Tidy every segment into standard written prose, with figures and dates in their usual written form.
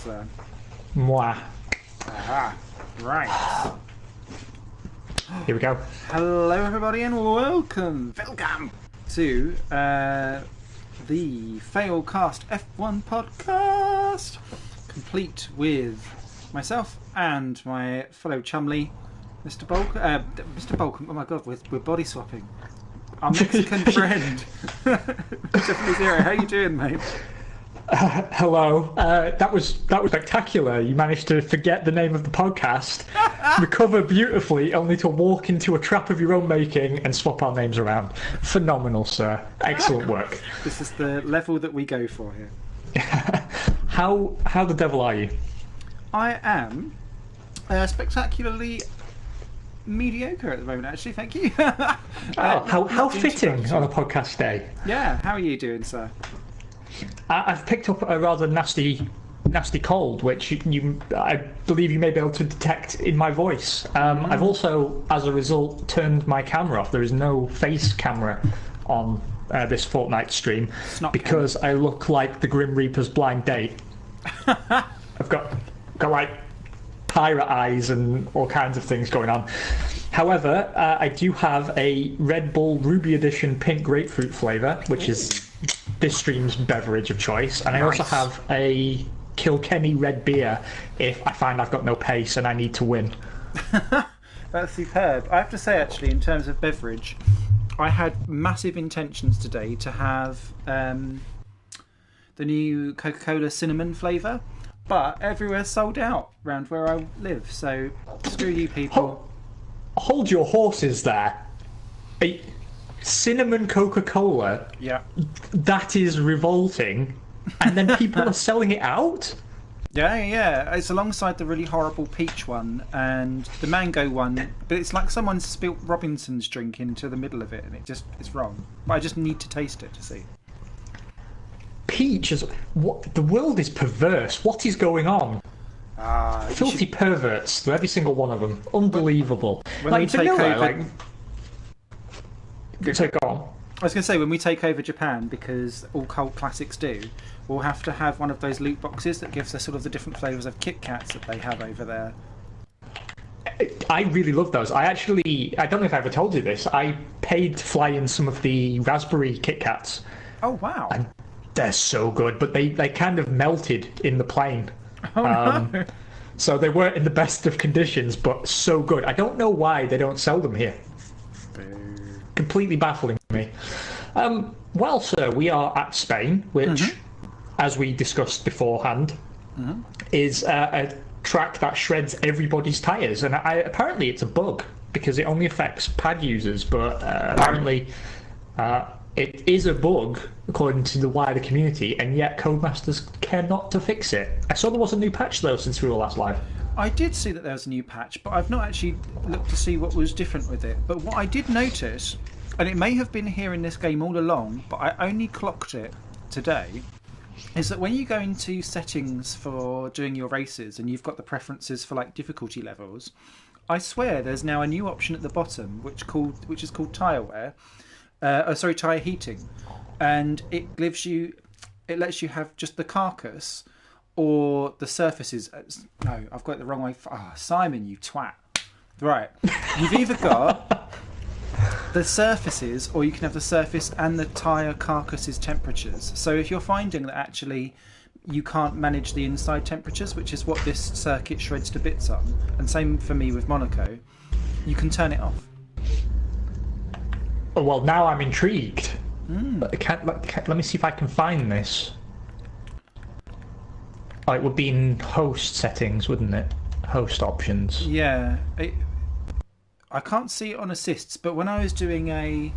sir. Moi. Aha. Right. Here we go. Hello, everybody, and welcome to the Failcast F1 podcast, complete with myself and my fellow chumley, Mr. Bolcom. Oh my God, we're body swapping. Our Mexican friend, Mr. Zero. How you doing, mate? Hello. That was spectacular. You managed to forget the name of the podcast, recover beautifully, only to walk into a trap of your own making and swap our names around. Phenomenal, sir. Excellent work. This is the level that we go for here. How the devil are you? I am spectacularly mediocre at the moment, actually. Thank you. How fitting on a podcast day. Yeah. How are you doing, sir? I've picked up a rather nasty cold, which I believe you may be able to detect in my voice. I've also, as a result, turned my camera off. There is no face camera on this Fortnite stream because I look like the Grim Reaper's blind date. I've got like pirate eyes and all kinds of things going on. However, I do have a Red Bull Ruby Edition pink grapefruit flavour, which is this stream's beverage of choice, and I also have a Kilkenny red beer if I find I've got no pace and I need to win. That's superb. I have to say, actually, in terms of beverage, I had massive intentions today to have the new Coca-Cola cinnamon flavour, but everywhere's sold out around where I live, so screw you people. Hold your horses there. Cinnamon Coca-Cola, yeah, that is revolting, and then people are selling it out? Yeah, it's alongside the really horrible peach one and the mango one, but it's like someone spilt Robinson's drink into the middle of it, and it's wrong. But I just need to taste it to see. Peach is... What, the world is perverse. What is going on? Filthy perverts, every single one of them. Unbelievable. When we take over... So go on. I was going to say, when we take over Japan, because all cult classics do, we'll have to have one of those loot boxes that gives us sort of the different flavours of Kit Kats that they have over there. I really love those. I don't know if I ever told you this, I paid to fly in some of the raspberry Kit Kats. Oh, wow. And they're so good, but they kind of melted in the plane. Oh, no. So they weren't in the best of conditions, but so good. I don't know why they don't sell them here. Completely baffling me. Well, sir, we are at Spain, which, as we discussed beforehand, is a track that shreds everybody's tyres. And apparently it's a bug, because it only affects pad users, but apparently it is a bug, according to the wider community, and yet Codemasters care not to fix it. I saw there was a new patch, though, since we were last live. I did see that there was a new patch, but I've not actually looked to see what was different with it. But what I did notice, and it may have been here in this game all along, but I only clocked it today, is that when you go into settings for doing your races and you've got the preferences for like difficulty levels, I swear there's now a new option at the bottom which is called Tyre wear. Tyre heating, and it lets you have just the carcass or the surfaces. No, I've got it the wrong way. Simon, you twat. Right, you've either got the surfaces, or you can have the surface and the tyre carcass's temperatures. So if you're finding that actually you can't manage the inside temperatures, which is what this circuit shreds to bits on, and same for me with Monaco, you can turn it off. Oh, well, now I'm intrigued. Let me see if I can find this. Oh, it would be in host settings, wouldn't it? Host options. Yeah. I can't see it on assists, but when I was doing a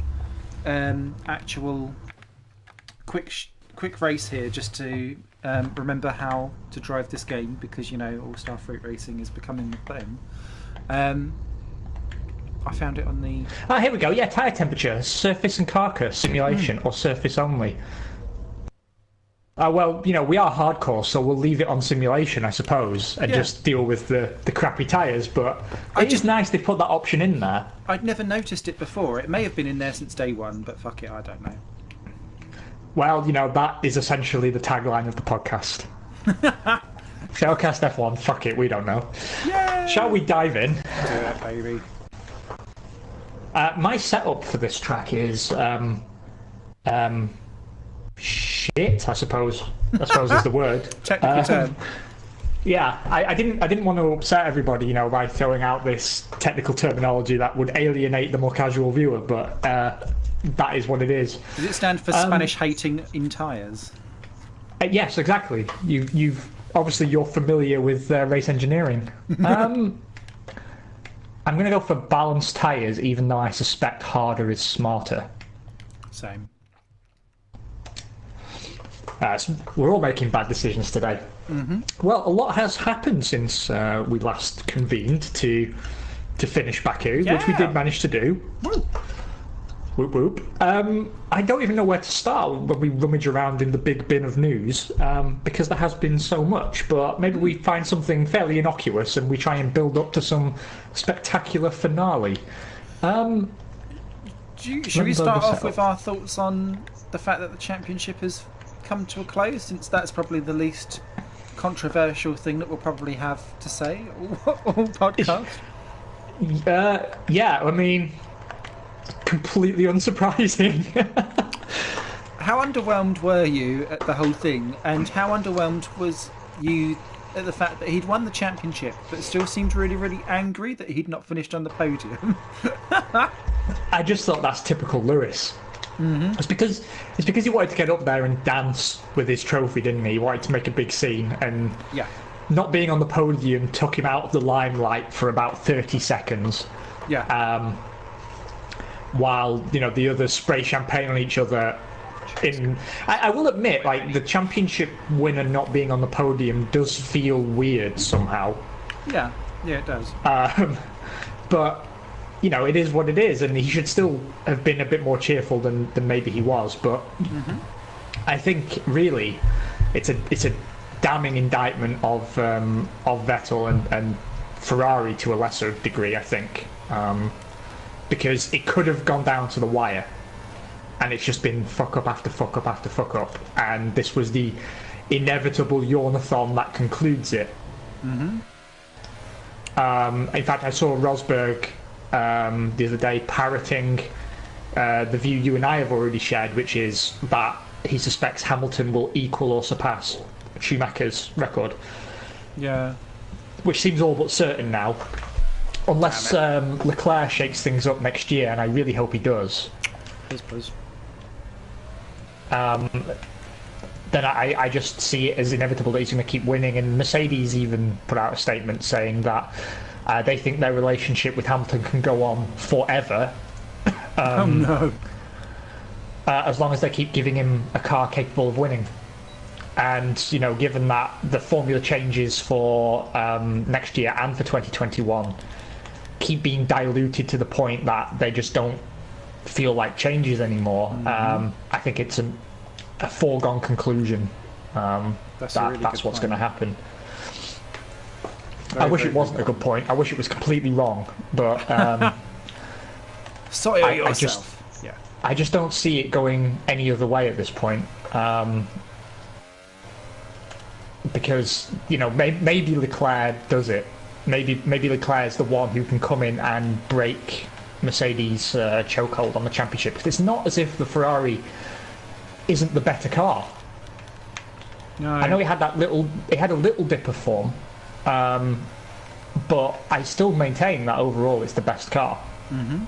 actual quick race here, just to remember how to drive this game, because, you know, All-Star Fruit Racing is becoming the thing, I found it on the... Oh, here we go. Yeah, tyre temperature, surface and carcass simulation, or surface only. Well, you know, we are hardcore, so we'll leave it on simulation, I suppose, and just deal with the crappy tyres, but it's nice they put that option in there. I'd never noticed it before. It may have been in there since day one, but fuck it, I don't know. Well, you know, that is essentially the tagline of the podcast. Failcast F1. Fuck it, we don't know. Yay! Shall we dive in? Do it, baby. My setup for this track is shit. I suppose is the word. Technical term. Yeah, I didn't want to upset everybody, by throwing out this technical terminology that would alienate the more casual viewer, but that is what it is. Does it stand for Spanish hating in tyres? Yes, exactly. You've obviously you're familiar with race engineering. I'm going to go for balanced tyres, even though I suspect harder is smarter. Same. So we're all making bad decisions today. Mm-hmm. Well, a lot has happened since we last convened to finish Baku, which we did manage to do. Woo. Whoop whoop. I don't even know where to start when we rummage around in the big bin of news, because there has been so much, but maybe we find something fairly innocuous and we try and build up to some spectacular finale. Should we start off with our thoughts on the fact that the championship has come to a close, since that's probably the least controversial thing that we'll probably have to say all podcast? Yeah, I mean, completely unsurprising. How underwhelmed were you at the whole thing, and how underwhelmed was you at the fact that he'd won the championship but still seemed really, really angry that he'd not finished on the podium? I just thought that's typical Lewis. Mm-hmm. It's because he wanted to get up there and dance with his trophy, didn't he? He wanted to make a big scene, and not being on the podium took him out of the limelight for about 30 seconds. Yeah. While the others spray champagne on each other. I will admit, like, the championship winner not being on the podium does feel weird somehow. Yeah, it does. But it is what it is, and he should still have been a bit more cheerful than maybe he was. But I think really, it's a damning indictment of Vettel and Ferrari to a lesser degree. I think. Because it could have gone down to the wire, and it's just been fuck up after fuck up after fuck up, and this was the inevitable yawnathon that concludes it. In fact, I saw Rosberg the other day parroting the view you and I have already shared, which is that he suspects Hamilton will equal or surpass Schumacher's record. Yeah. Which seems all but certain now. Unless Leclerc shakes things up next year, and I really hope he does. Please. Then I just see it as inevitable that he's going to keep winning, and Mercedes even put out a statement saying that they think their relationship with Hamilton can go on forever. Oh no. As long as they keep giving him a car capable of winning. And, given that the formula changes for next year and for 2021 keep being diluted to the point that they just don't feel like changes anymore, I think it's a foregone conclusion that's what's going to happen. I wish it wasn't a good point. I wish it was completely wrong, but sorry yourself. I just don't see it going any other way at this point. Because maybe Leclerc does it. Maybe Leclerc's the one who can come in and break Mercedes' chokehold on the championship. Because it's not as if the Ferrari isn't the better car. No. I know it had a little dip of form, but I still maintain that overall it's the best car. And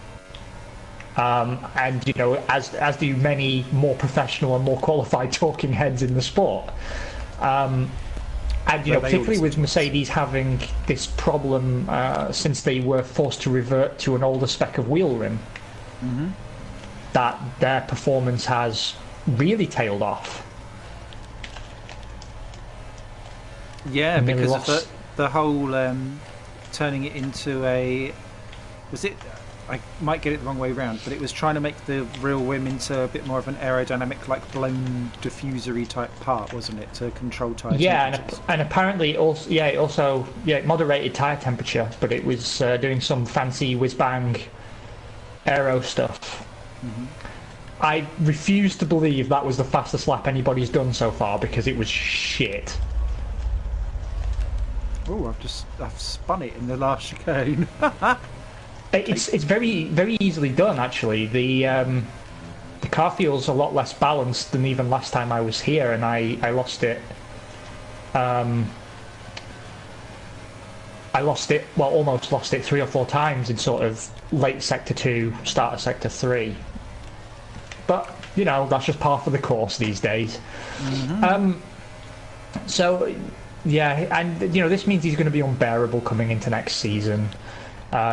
as do many more professional and more qualified talking heads in the sport. And particularly with Mercedes having this problem since they were forced to revert to an older spec of wheel rim, that their performance has really tailed off. Yeah, because of the whole turning it into a... Was it... I might get it the wrong way around, but it was trying to make the real rim into a bit more of an aerodynamic, like blown diffusory type part, wasn't it, to control tyre temperatures? And apparently it moderated tyre temperature, but it was doing some fancy whiz-bang aero stuff. I refuse to believe that was the fastest lap anybody's done so far, because it was shit. Oh, I've spun it in the last chicane. It's very easily done actually. The car feels a lot less balanced than even last time I was here, and I lost it. I lost it. Well, almost lost it 3 or 4 times in sort of late sector 2, start of sector 3. But you know, that's just par for the course these days. So yeah, and you know, this means he's going to be unbearable coming into next season.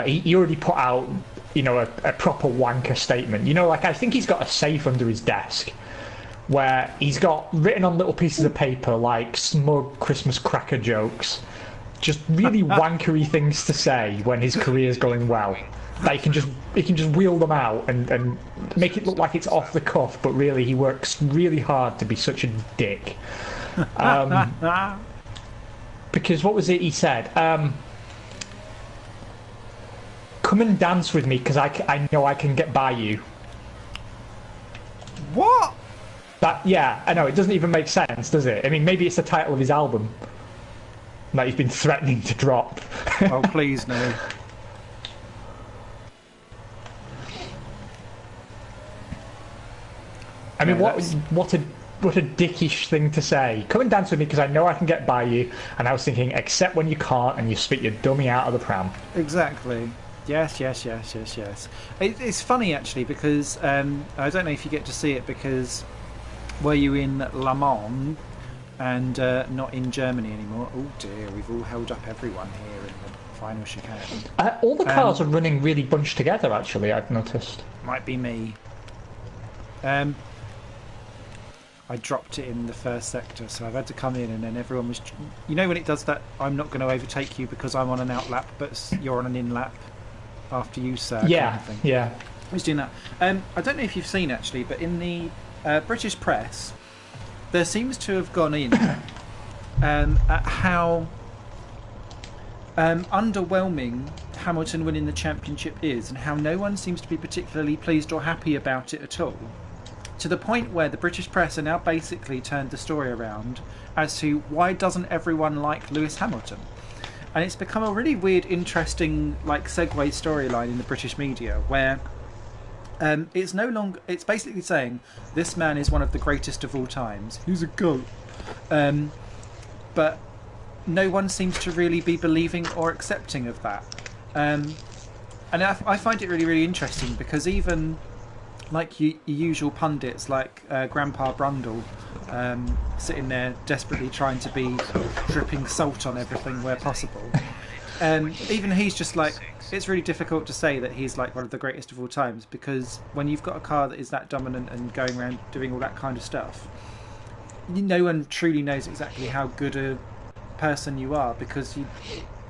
He already put out, you know, a proper wanker statement. You know, like I think he's got a safe under his desk where he's got written on little pieces of paper like smug Christmas cracker jokes, just really wankery things to say when his career's going well. Like he can just wheel them out and make it look like it's off the cuff, but really he works really hard to be such a dick. Because what was it he said? Come and dance with me because I know I can get by you. What? Yeah, I know, it doesn't even make sense, does it? I mean, maybe it's the title of his album that he's been threatening to drop. Oh, please, no. I mean, what a dickish thing to say. Come and dance with me because I know I can get by you. And I was thinking, except when you can't and you spit your dummy out of the pram. Exactly. Yes. It's funny actually because I don't know if you get to see it because were you in Le Mans and not in Germany anymore? Oh dear, we've all held up everyone here in the final chicane. All the cars are running really bunched together actually, I've noticed. Might be me. I dropped it in the first sector, so I've had to come in, and then everyone was... You know when it does that, I'm not going to overtake you because I'm on an out lap, but you're on an in lap after you, sir? Yeah, kind of thing. yeah. I was doing that. I don't know if you've seen, actually, but in the British press, there seems to have gone in at how underwhelming Hamilton winning the championship is, and how no one seems to be particularly pleased or happy about it at all. To the point where the British press are now basically turned the story around as to why doesn't everyone like Lewis Hamilton? And it's become a really weird, interesting, like, segue storyline in the British media where it's no longer... It's basically saying this man is one of the greatest of all times. He's a goat. But no one seems to really be believing or accepting of that. And I find it really, really interesting because even... like your usual pundits like Grandpa Brundle sitting there desperately trying to be dripping salt on everything where possible, even he's just like, it's really difficult to say that he's like one of the greatest of all times because when you've got a car that is that dominant and going around doing all that kind of stuff, no one truly knows exactly how good a person you are because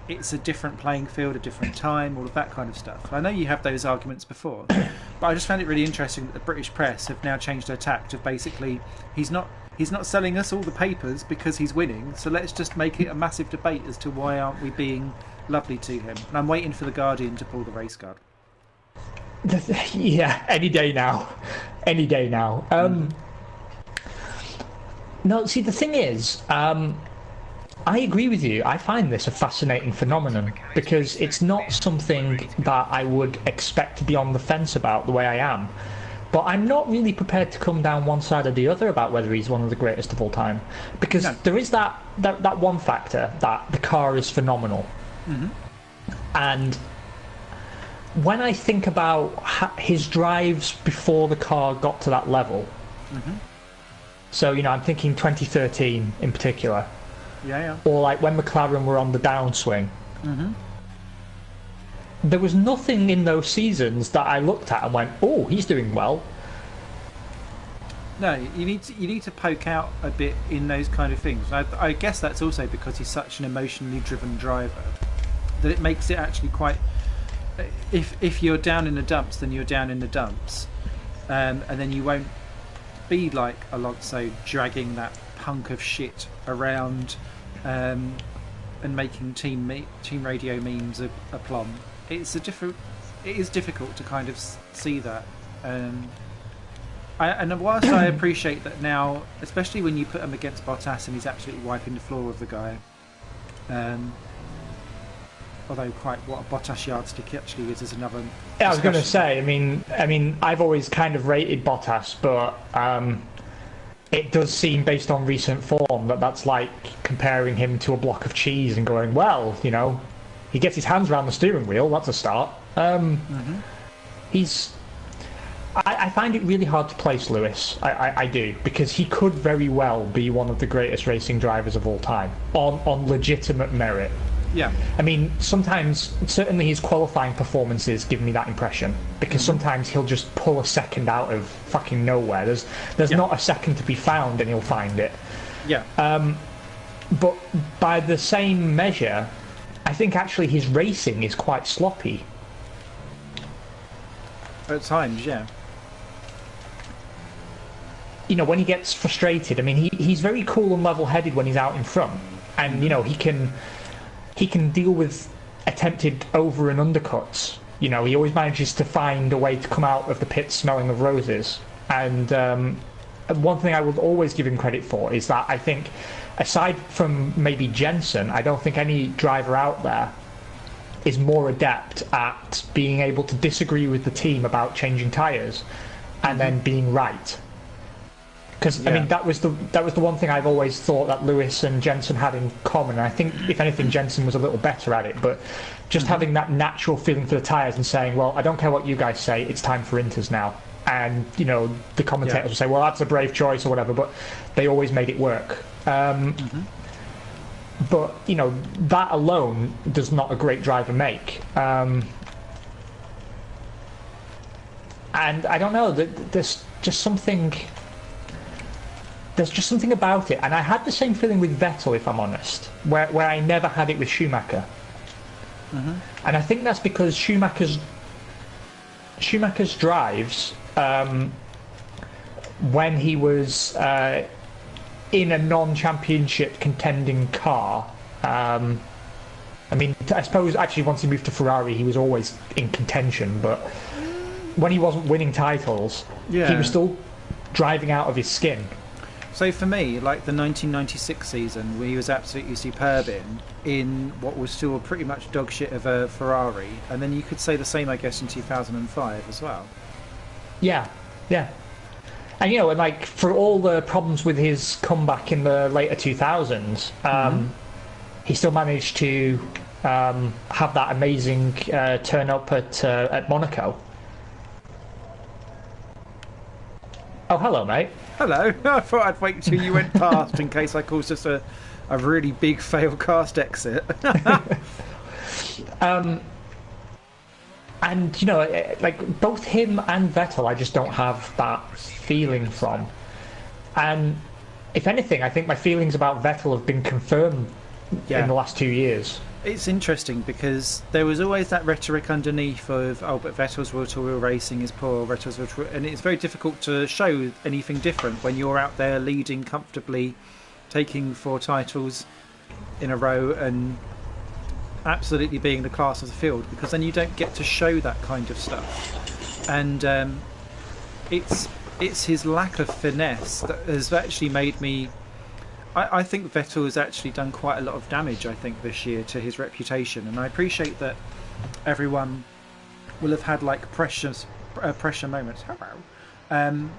it's a different playing field, a different time, all of that kind of stuff. I know you have those arguments before, but I just found it really interesting that the British press have now changed their tact of basically he's not selling us all the papers because he's winning, so let's just make it a massive debate as to why aren't we being lovely to him. And I'm waiting for the Guardian to pull the race card. Yeah, any day now. No, see, the thing is, I agree with you. I find this a fascinating phenomenon because it's not something that I would expect to be on the fence about the way I am. But I'm not really prepared to come down one side or the other about whether he's one of the greatest of all time. Because there is that one factor that the car is phenomenal. Mm-hmm. And when I think about his drives before the car got to that level, so, you know, I'm thinking 2013 in particular. Yeah. Or like when McLaren were on the downswing. There was nothing in those seasons that I looked at and went, "Oh, he's doing well." No, you need to poke out a bit in those kind of things. I guess that's also because he's such an emotionally driven driver that it makes it actually quite. If you're down in the dumps, then you're down in the dumps, and then you won't be like Alonso dragging that hunk of shit around and making team radio memes a plum. It is difficult to kind of see that. And whilst I appreciate that now, especially when you put him against Bottas and he's absolutely wiping the floor with the guy, although quite what a Bottas yardstick actually is another. Yeah, I was going to discussion. say. I mean, I've always kind of rated Bottas, but it does seem, based on recent form, that that's like comparing him to a block of cheese and going, well, you know, he gets his hands around the steering wheel. That's a start. He's. I find it really hard to place Lewis. I do, because he could very well be one of the greatest racing drivers of all time on legitimate merit. Yeah. I mean, sometimes, certainly his qualifying performances give me that impression, because sometimes he'll just pull a second out of fucking nowhere. There's not a second to be found, and he'll find it. Yeah. But by the same measure, I think actually his racing is quite sloppy. At times, yeah. You know, when he gets frustrated, I mean, he's very cool and level-headed when he's out in front, and you know, he can deal with attempted over and undercuts. You know, he always manages to find a way to come out of the pit smelling of roses. And one thing I would always give him credit for is that I think, aside from maybe Jensen, I don't think any driver out there is more adept at being able to disagree with the team about changing tyres and then being right. Because I mean, that was the one thing I've always thought that Lewis and Jensen had in common. And I think, if anything, Jensen was a little better at it. But just having that natural feeling for the tyres and saying, well, I don't care what you guys say, it's time for Inters now. And, you know, the commentators will say, well, that's a brave choice or whatever, but they always made it work. But, you know, that alone does not a great driver make. And I don't know, there's just something about it. And I had the same feeling with Vettel, if I'm honest, where I never had it with Schumacher. And I think that's because Schumacher's drives, when he was in a non-championship contending car, I mean, I suppose actually once he moved to Ferrari he was always in contention, but when he wasn't winning titles, he was still driving out of his skin. So for me, like the 1996 season, where he was absolutely superb in what was still pretty much dog shit of a Ferrari, and then you could say the same, I guess, in 2005 as well. Yeah. And you know, and like, for all the problems with his comeback in the later 2000s, he still managed to have that amazing turn up at Monaco. Oh, hello, mate. Hello. I thought I'd wait till you went past in case I caused us a really big Failcast exit. And, you know, like, both him and Vettel, I just don't have that feeling from. And if anything, I think my feelings about Vettel have been confirmed in the last 2 years. It's interesting because there was always that rhetoric underneath of, oh, but Vettel's wheel-to-wheel racing is poor, Vettel's wheel-to-wheel, and it's very difficult to show anything different when you're out there leading comfortably, taking 4 titles in a row and absolutely being the class of the field, because then you don't get to show that kind of stuff. And it's his lack of finesse that has actually made me... I think Vettel has actually done quite a lot of damage, I think, this year to his reputation, and I appreciate that everyone will have had like pressure moments. And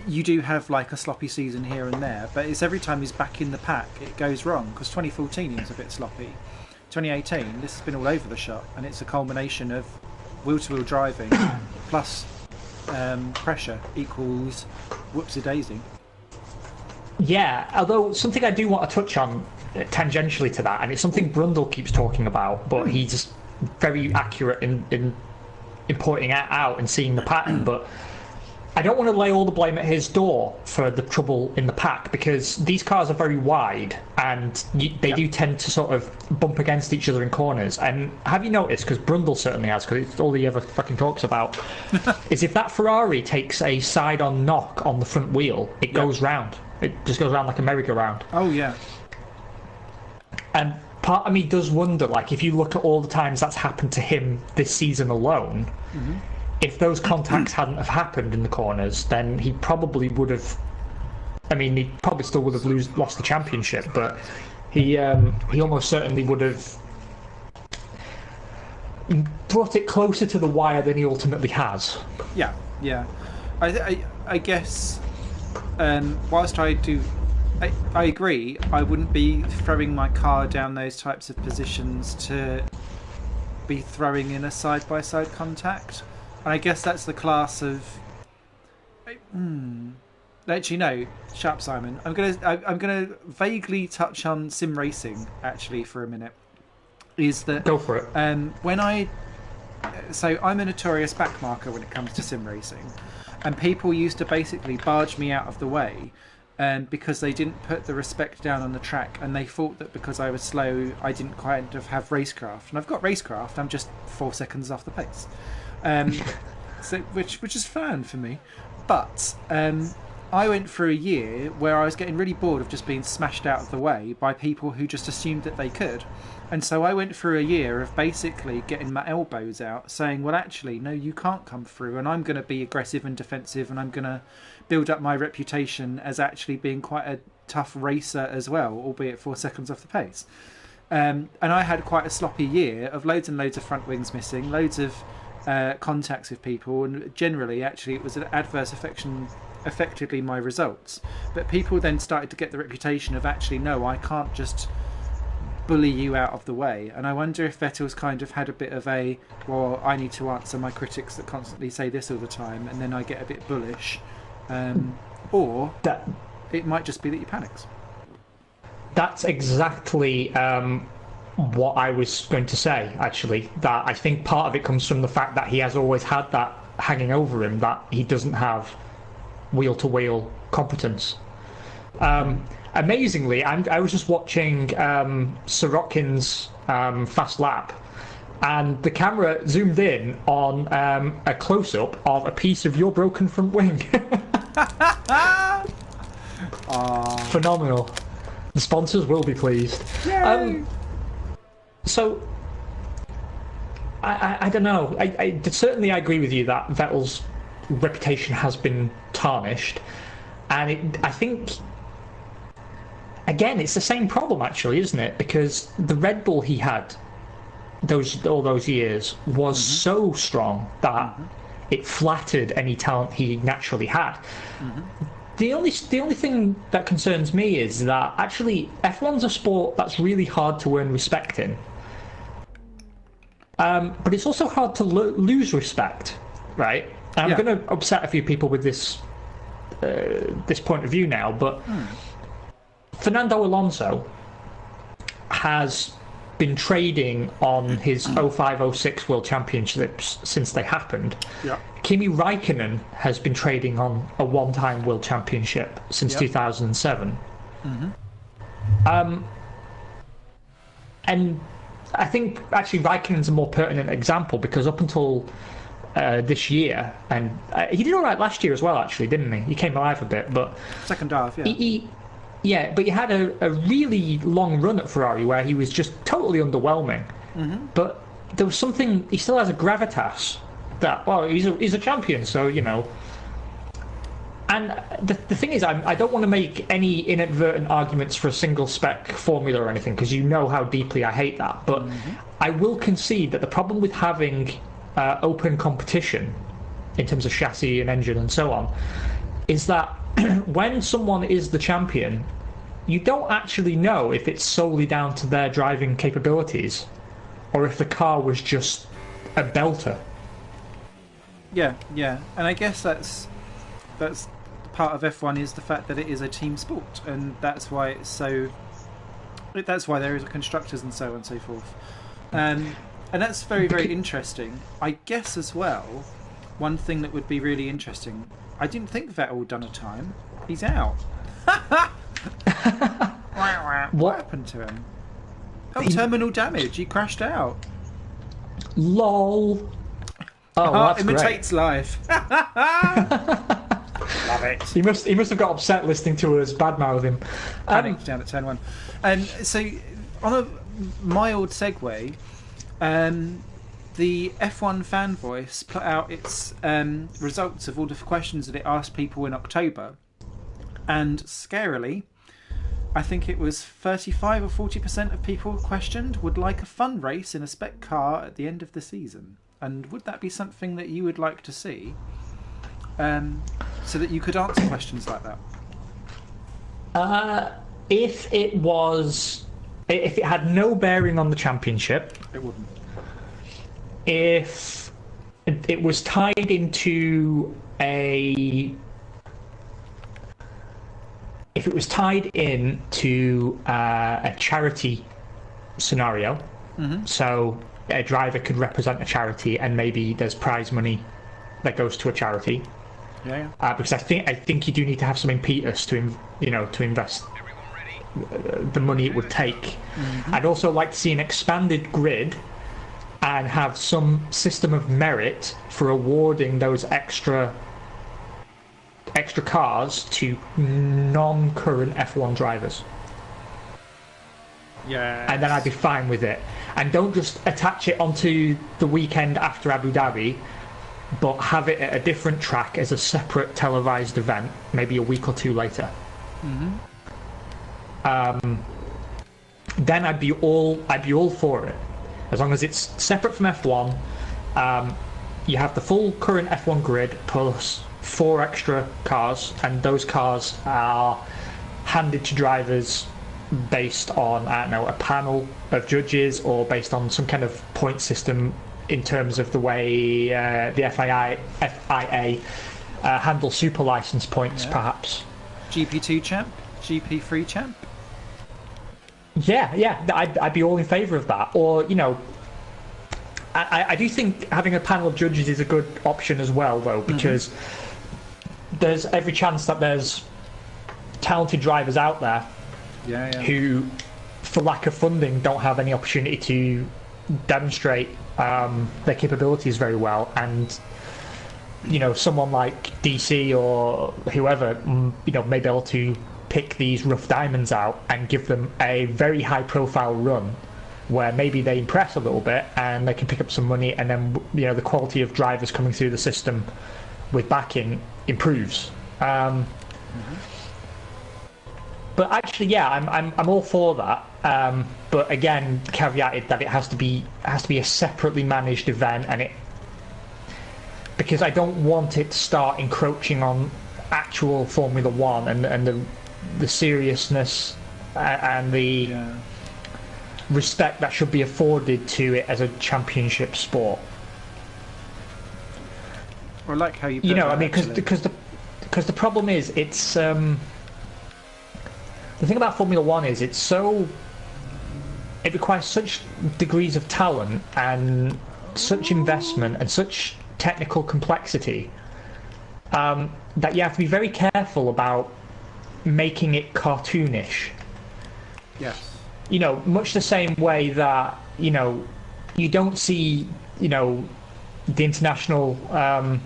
you do have like a sloppy season here and there, but it's every time he's back in the pack it goes wrong, because 2014 he was a bit sloppy. 2018, this has been all over the shop, and it's a culmination of wheel-to-wheel driving plus pressure equals whoopsie daisy. Yeah, although something I do want to touch on tangentially to that, and it's something Brundle keeps talking about, but he's just very accurate in pointing it out and seeing the pattern, but I don't want to lay all the blame at his door for the trouble in the pack, because these cars are very wide and they do tend to sort of bump against each other in corners. And have you noticed, because Brundle certainly has, because it's all he ever fucking talks about, is if that Ferrari takes a side-on knock on the front wheel, it goes round. It just goes round like a merry-go-round. Oh, yeah. And part of me does wonder, like, if you look at all the times that's happened to him this season alone, if those contacts hadn't have happened in the corners, then he probably would have... I mean, he probably still would have lost the championship, but He almost certainly would have brought it closer to the wire than he ultimately has. Yeah, yeah. I guess whilst I agree, I wouldn't be throwing my car down those types of positions to be throwing in a side-by-side contact. And I guess that's the class of... Actually, no. Shut up, Simon. I'm gonna vaguely touch on sim racing, actually, for a minute. Is that... Go for it. So I'm a notorious backmarker when it comes to sim racing. And people used to basically barge me out of the way because they didn't put the respect down on the track, and they thought that because I was slow, I didn't kind of have racecraft. And I've got racecraft, I'm just 4 seconds off the pace. So which is fun for me. But I went through a year where I was getting really bored of just being smashed out of the way by people who just assumed that they could. And so I went through a year of basically getting my elbows out, saying, well, actually, no, you can't come through, and I'm going to be aggressive and defensive, and I'm going to build up my reputation as actually being quite a tough racer as well, albeit 4 seconds off the pace. And I had quite a sloppy year of loads and loads of front wings missing, loads of contacts with people, and generally, actually, it was an adverse affected my results. But people then started to get the reputation of, actually, no, I can't just bully you out of the way. And I wonder if Vettel's kind of had a bit of a, well, I need to answer my critics that constantly say this all the time, and then I get a bit bullish. Or it might just be that he panics. That's exactly what I was going to say, actually. That I think part of it comes from the fact that he has always had that hanging over him, that he doesn't have wheel-to-wheel competence. Amazingly, I was just watching Sorokin's Fast Lap, and the camera zoomed in on a close-up of a piece of your broken front wing. Phenomenal. The sponsors will be pleased. So, I don't know. Certainly I agree with you that Vettel's reputation has been tarnished, and I think... Again, it's the same problem, actually, isn't it? Because the Red Bull he had all those years was so strong that it flattered any talent he naturally had. The only thing that concerns me is that actually F1's a sport that's really hard to earn respect in. But it's also hard to lose respect, right? I'm going to upset a few people with this point of view now, but... Fernando Alonso has been trading on his 05-06 World Championships since they happened. Kimi Raikkonen has been trading on a one-time World Championship since 2007. And I think actually Raikkonen's a more pertinent example, because up until this year, and he did all right last year as well, actually, didn't he? He came alive a bit, but... Second half, but he had a really long run at Ferrari where he was just totally underwhelming. But there was something... He still has a gravitas that, well, he's a champion, so, you know... And the thing is, I don't want to make any inadvertent arguments for a single-spec formula or anything, because you know how deeply I hate that. But I will concede that the problem with having open competition, in terms of chassis and engine and so on, is that when someone is the champion, you don't actually know if it's solely down to their driving capabilities or if the car was just a belter. Yeah, and I guess that's part of F1 is the fact that it is a team sport, and that's why there is constructors and so on and so forth. And that's very, very interesting. I guess as well, one thing that would be really interesting, I didn't think Vettel had done a time. He's out. What happened to him? Terminal damage. He crashed out. LOL. Oh, that's imitates great. life. Love it. He must have got upset listening to us badmouth him. Panicked down at turn 1. And so, on a mild segue, the F1 Fan Voice put out its results of all the questions that it asked people in October, and scarily, I think it was 35 or 40% of people questioned would like a fun race in a spec car at the end of the season. And would that be something that you would like to see? So that you could answer questions like that. If it had no bearing on the championship, It wouldn't. If it was tied into a charity scenario, so a driver could represent a charity and maybe there's prize money that goes to a charity. Yeah. Because I think you do need to have some impetus to invest the money it would take. I'd also like to see an expanded grid and have some system of merit for awarding those extra cars to non-current F1 drivers. Yeah. And then I'd be fine with it. And don't just attach it onto the weekend after Abu Dhabi, but have it at a different track as a separate televised event, maybe a week or two later. Then I'd be all for it, as long as it's separate from F1. You have the full current F1 grid plus 4 extra cars, and those cars are handed to drivers based on, I don't know, a panel of judges or based on some kind of point system in terms of the way the FIA handle super license points, perhaps. GP2 champ? GP3 champ? Yeah, I'd be all in favour of that. Or, I do think having a panel of judges is a good option as well, though, because there's every chance that there's talented drivers out there who, for lack of funding, don't have any opportunity to demonstrate their capabilities very well, and someone like DC or whoever may be able to pick these rough diamonds out and give them a very high profile run where maybe they impress a little bit and they can pick up some money, and then the quality of drivers coming through the system with backing improves. But actually, I'm all for that. But again, caveated that it has to be a separately managed event, and because I don't want it to start encroaching on actual Formula One and the seriousness and the respect that should be afforded to it as a championship sport. I like how you put because the problem is it's the thing about Formula One is it requires such degrees of talent and such investment and such technical complexity that you have to be very careful about making it cartoonish. Yes. Much the same way that you don't see the international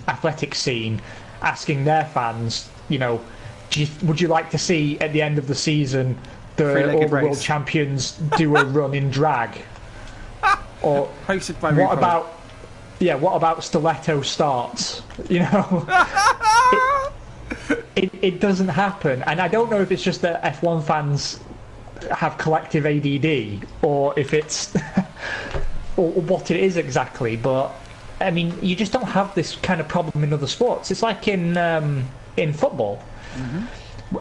athletic scene asking their fans, would you like to see at the end of the season all the world champions do a run in drag? Or hosted by what about stiletto starts? It doesn't happen, and I don't know if it's just that F1 fans have collective ADD or if it's or what it is exactly, but I mean, you just don't have this kind of problem in other sports. It's like in football,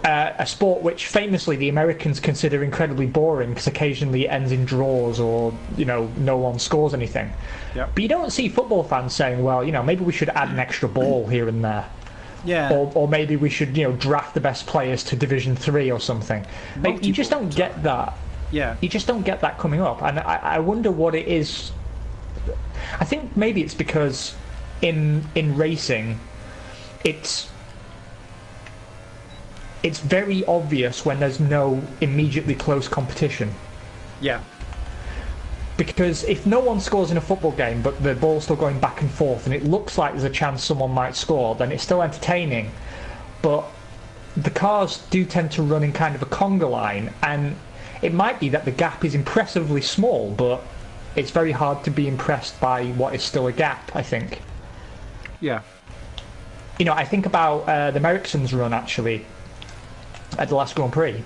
a sport which famously the Americans consider incredibly boring because occasionally it ends in draws or no one scores anything. Yep. But you don't see football fans saying, well, maybe we should add an extra ball here and there. Yeah. Or maybe we should draft the best players to Division 3 or something. You just don't get that. Yeah. You just don't get that coming up, and I wonder what it is. I think maybe it's because in racing, it's very obvious when there's no immediately close competition. Yeah. Because if no one scores in a football game, but the ball's still going back and forth, and it looks like there's a chance someone might score, then it's still entertaining. But the cars do tend to run in kind of a conga line, and it might be that the gap is impressively small, but it's very hard to be impressed by what is still a gap, I think. Yeah. I think about the Merrickson's run, actually, at the last Grand Prix,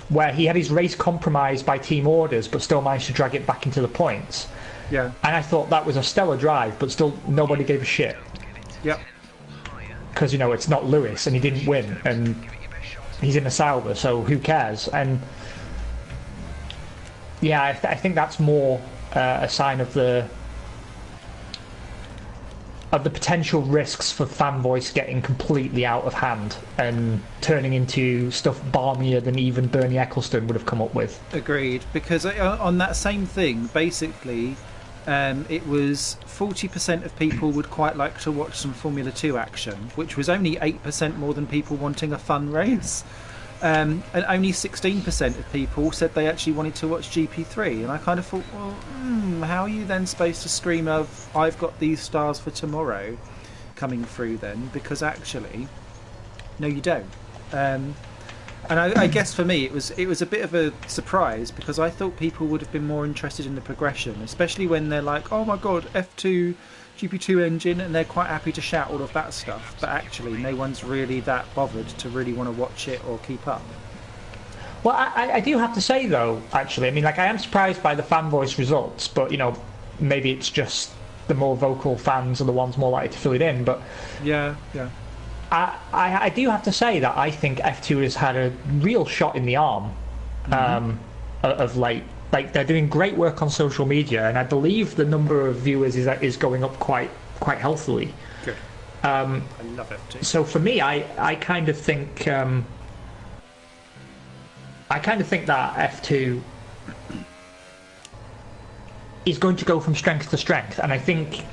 where he had his race compromised by team orders, but still managed to drag it back into the points. Yeah. And I thought that was a stellar drive, but still nobody gave a shit. Yep. Because, you know, it's not Lewis, and he didn't win, and he's in a Sauber, so who cares? And yeah, I think that's more a sign of the potential risks for fan voice getting completely out of hand and turning into stuff balmier than even Bernie Ecclestone would have come up with. Agreed, because on that same thing, basically, it was 40% of people would quite like to watch some Formula 2 action, which was only 8% more than people wanting a fun race. And only 16% of people said they actually wanted to watch GP3. And I kind of thought, well, how are you then supposed to scream of, I've got these stars for tomorrow coming through then? Because actually, no, you don't. And I guess for me, it was a bit of a surprise, because I thought people would have been more interested in the progression, especially when they're like, oh my god, F2, GP2 engine, and they're quite happy to shout all of that stuff. But actually, no one's really that bothered to really want to watch it or keep up. Well, I do have to say, though, actually, I mean, like, I am surprised by the fan voice results, but, you know, maybe it's just the more vocal fans are the ones more likely to fill it in, but... Yeah. I do have to say that I think F2 has had a real shot in the arm of late. Like, they're doing great work on social media, and I believe the number of viewers is going up quite healthily. Good. I love F2. So for me, I kind of think that F2 is going to go from strength to strength, and I think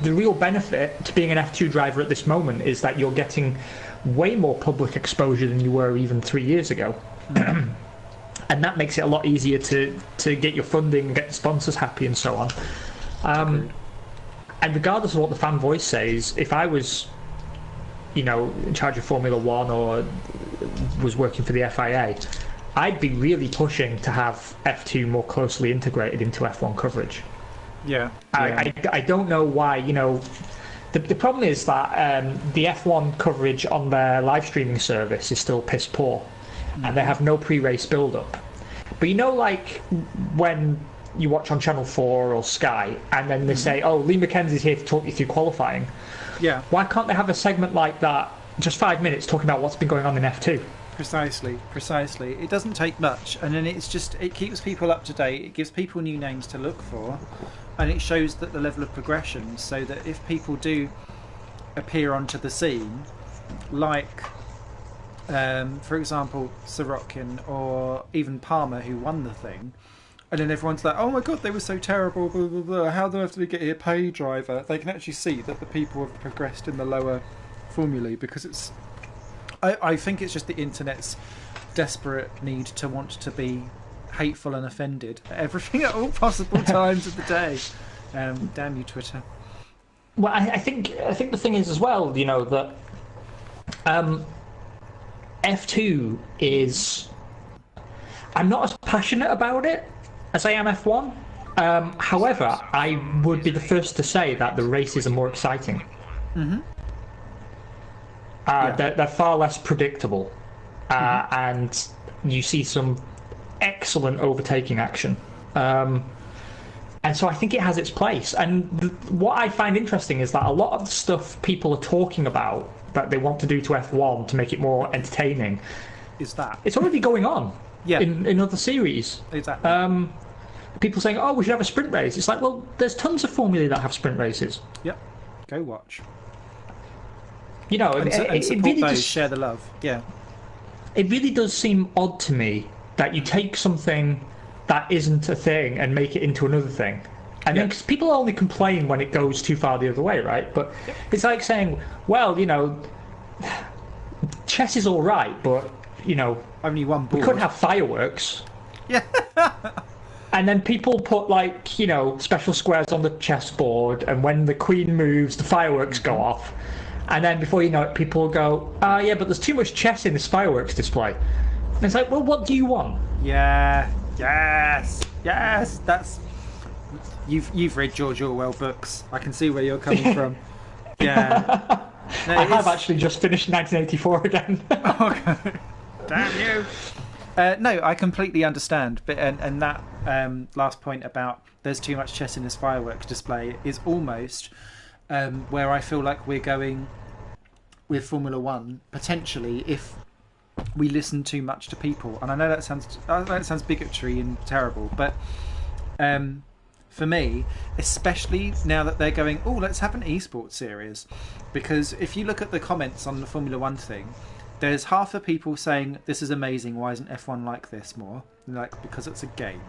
the real benefit to being an F2 driver at this moment is that you're getting way more public exposure than you were even 3 years ago. And that makes it a lot easier to get your funding and get the sponsors happy and so on. And regardless of what the fan voice says, if I was, you know, in charge of Formula 1 or was working for the FIA, I'd be really pushing to have F2 more closely integrated into F1 coverage. Yeah. I don't know why, you know... The problem is that the F1 coverage on their live streaming service is still piss poor. And they have no pre-race build-up. But you know, like, when you watch on Channel 4 or Sky, and then they say, oh, Lee Mackenzie's here to talk you through qualifying. Yeah. Why can't they have a segment like that, just 5 minutes, talking about what's been going on in F2? Precisely. It doesn't take much, and then it keeps people up to date, it gives people new names to look for, and it shows that the level of progression, so that if people do appear onto the scene, like... for example, Sorokin or even Palmer, who won the thing, and then everyone's like, oh my god, they were so terrible, blah, blah, blah. How do I have to get a pay driver? They can actually see that the people have progressed in the lower formulae, because it's... I think it's just the internet's desperate need to want to be hateful and offended at everything at all possible times of the day. Damn you, Twitter. Well, I think the thing is as well, you know, that... F2 is... I'm not as passionate about it as I am F1. However, I would be the first to say that the races are more exciting. They're far less predictable. And you see some excellent overtaking action. And so I think it has its place. And what I find interesting is that a lot of the stuff people are talking about that they want to do to F1 to make it more entertaining, is that it's already going on in other series. Exactly. People saying, oh, we should have a sprint race. It's like, well, there's tons of formulae that have sprint races. Yep. Go watch. You know, and support really those, share the love. Yeah. It really does seem odd to me that you take something that isn't a thing and make it into another thing. And then, because people only complain when it goes too far the other way, right? But it's like saying, well, you know, chess is all right, but, you know, only one board. We could have fireworks. Yeah. And then people put, like, you know, special squares on the chessboard, and when the queen moves, the fireworks go off. And then before you know it, people go, yeah, but there's too much chess in this fireworks display. And it's like, well, what do you want? Yeah. Yes. That's... You've read George Orwell books. I can see where you're coming from. Yeah. No, I have actually just finished 1984 again. Okay. Damn you! No, I completely understand. But and that last point about there's too much chess in this fireworks display is almost where I feel like we're going with Formula One potentially if we listen too much to people. And I know that sounds bigotry and terrible, but for me, especially now that they're going, oh, let's have an esports series, because if you look at the comments on the Formula One thing, there's half the people saying this is amazing. Why isn't F1 like this more? Like, because it's a game.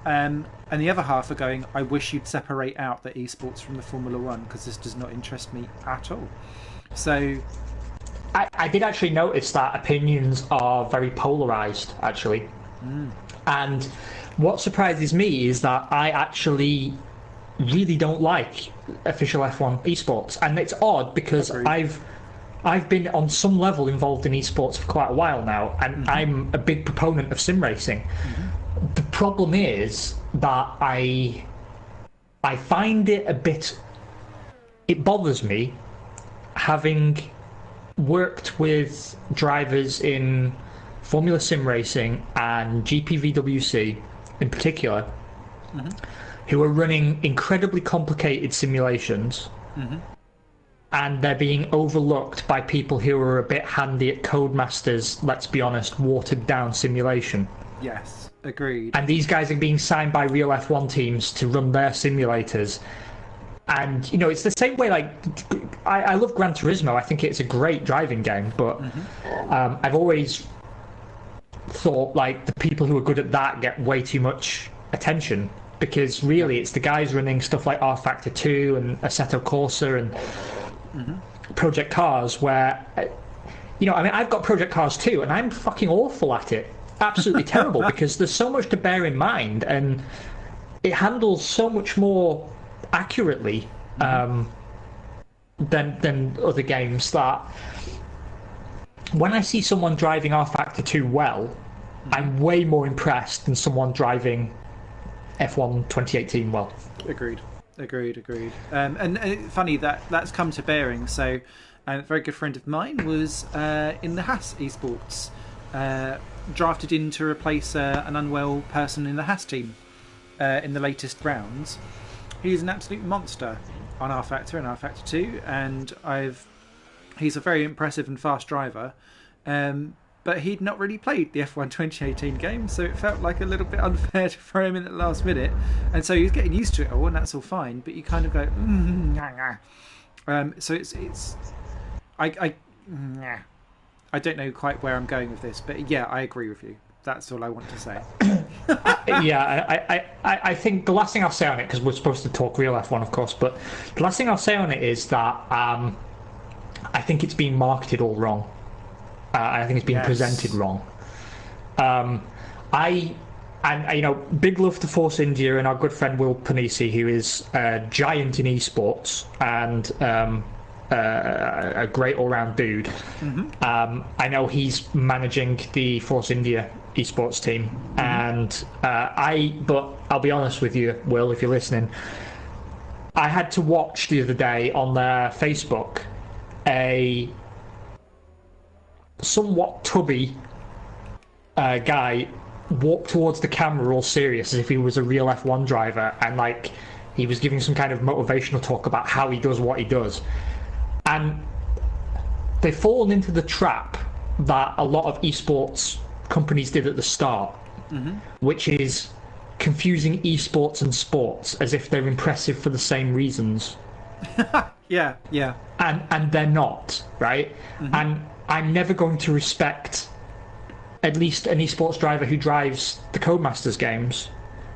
And the other half are going, I wish you'd separate out the esports from the Formula One because this does not interest me at all. So I did actually notice that opinions are very polarised, actually. And what surprises me is that I actually really don't like official F1 esports. And it's odd because I've been on some level involved in esports for quite a while now, and I'm a big proponent of sim racing. The problem is that I find it a bit... It bothers me, having worked with drivers in Formula Sim Racing and GPVWC in particular, who are running incredibly complicated simulations, and they're being overlooked by people who are a bit handy at Codemasters, let's be honest, watered down simulation. yes, agreed. And these guys are being signed by real F1 teams to run their simulators. And, you know, it's the same way, like, I love Gran Turismo. I think it's a great driving game, but I've always thought, like, the people who are good at that get way too much attention, because really it's the guys running stuff like R Factor 2 and Assetto Corsa and Project Cars where, you know, I mean, I've got Project Cars 2 and I'm fucking awful at it. Absolutely terrible, because there's so much to bear in mind and it handles so much more accurately than other games, that when I see someone driving R Factor 2 well, I'm way more impressed than someone driving F1 2018 well. Agreed. And funny that's come to bearing. So a very good friend of mine was in the Haas esports, drafted in to replace an unwell person in the Haas team in the latest rounds. He's an absolute monster on R Factor and R Factor 2, and he's a very impressive and fast driver, but he'd not really played the F1 2018 game, so it felt like a little bit unfair to throw him in at the last minute, and so he was getting used to it all, and that's all fine, but you kind of go, so it's I don't know quite where I'm going with this, but yeah, I agree with you. That's all I want to say. I think the last thing I'll say on it, because we're supposed to talk real F1, of course, but the last thing I'll say on it is that I think it's being marketed all wrong. I think it's being presented wrong. You know, big love to Force India and our good friend Will Panisi, who is a giant in esports and a great all-round dude. I know he's managing the Force India esports team, and but I'll be honest with you, Will, if you're listening, I had to watch the other day on their Facebook a somewhat tubby guy walk towards the camera all serious as if he was a real F1 driver, and like he was giving some kind of motivational talk about how he does what he does. And they've fallen into the trap that a lot of esports companies did at the start, which is confusing esports and sports as if they're impressive for the same reasons. Yeah. And they're not, right? And I'm never going to respect at least an esports driver who drives the Codemasters games.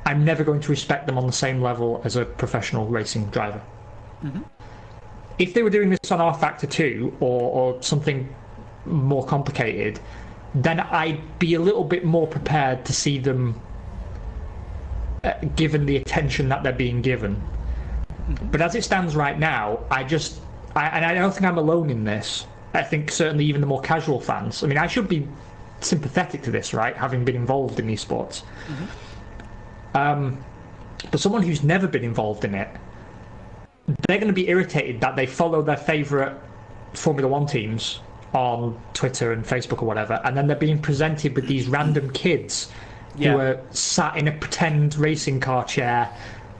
I'm never going to respect them on the same level as a professional racing driver. If they were doing this on R Factor 2 or something more complicated, then I'd be a little bit more prepared to see them given the attention that they're being given. But as it stands right now, and I don't think I'm alone in this. I think certainly even the more casual fans. I mean, I should be sympathetic to this, right? Having been involved in esports. But someone who's never been involved in it, they're going to be irritated that they follow their favourite Formula One teams on Twitter and Facebook or whatever, and then they're being presented with these random kids who are sat in a pretend racing car chair,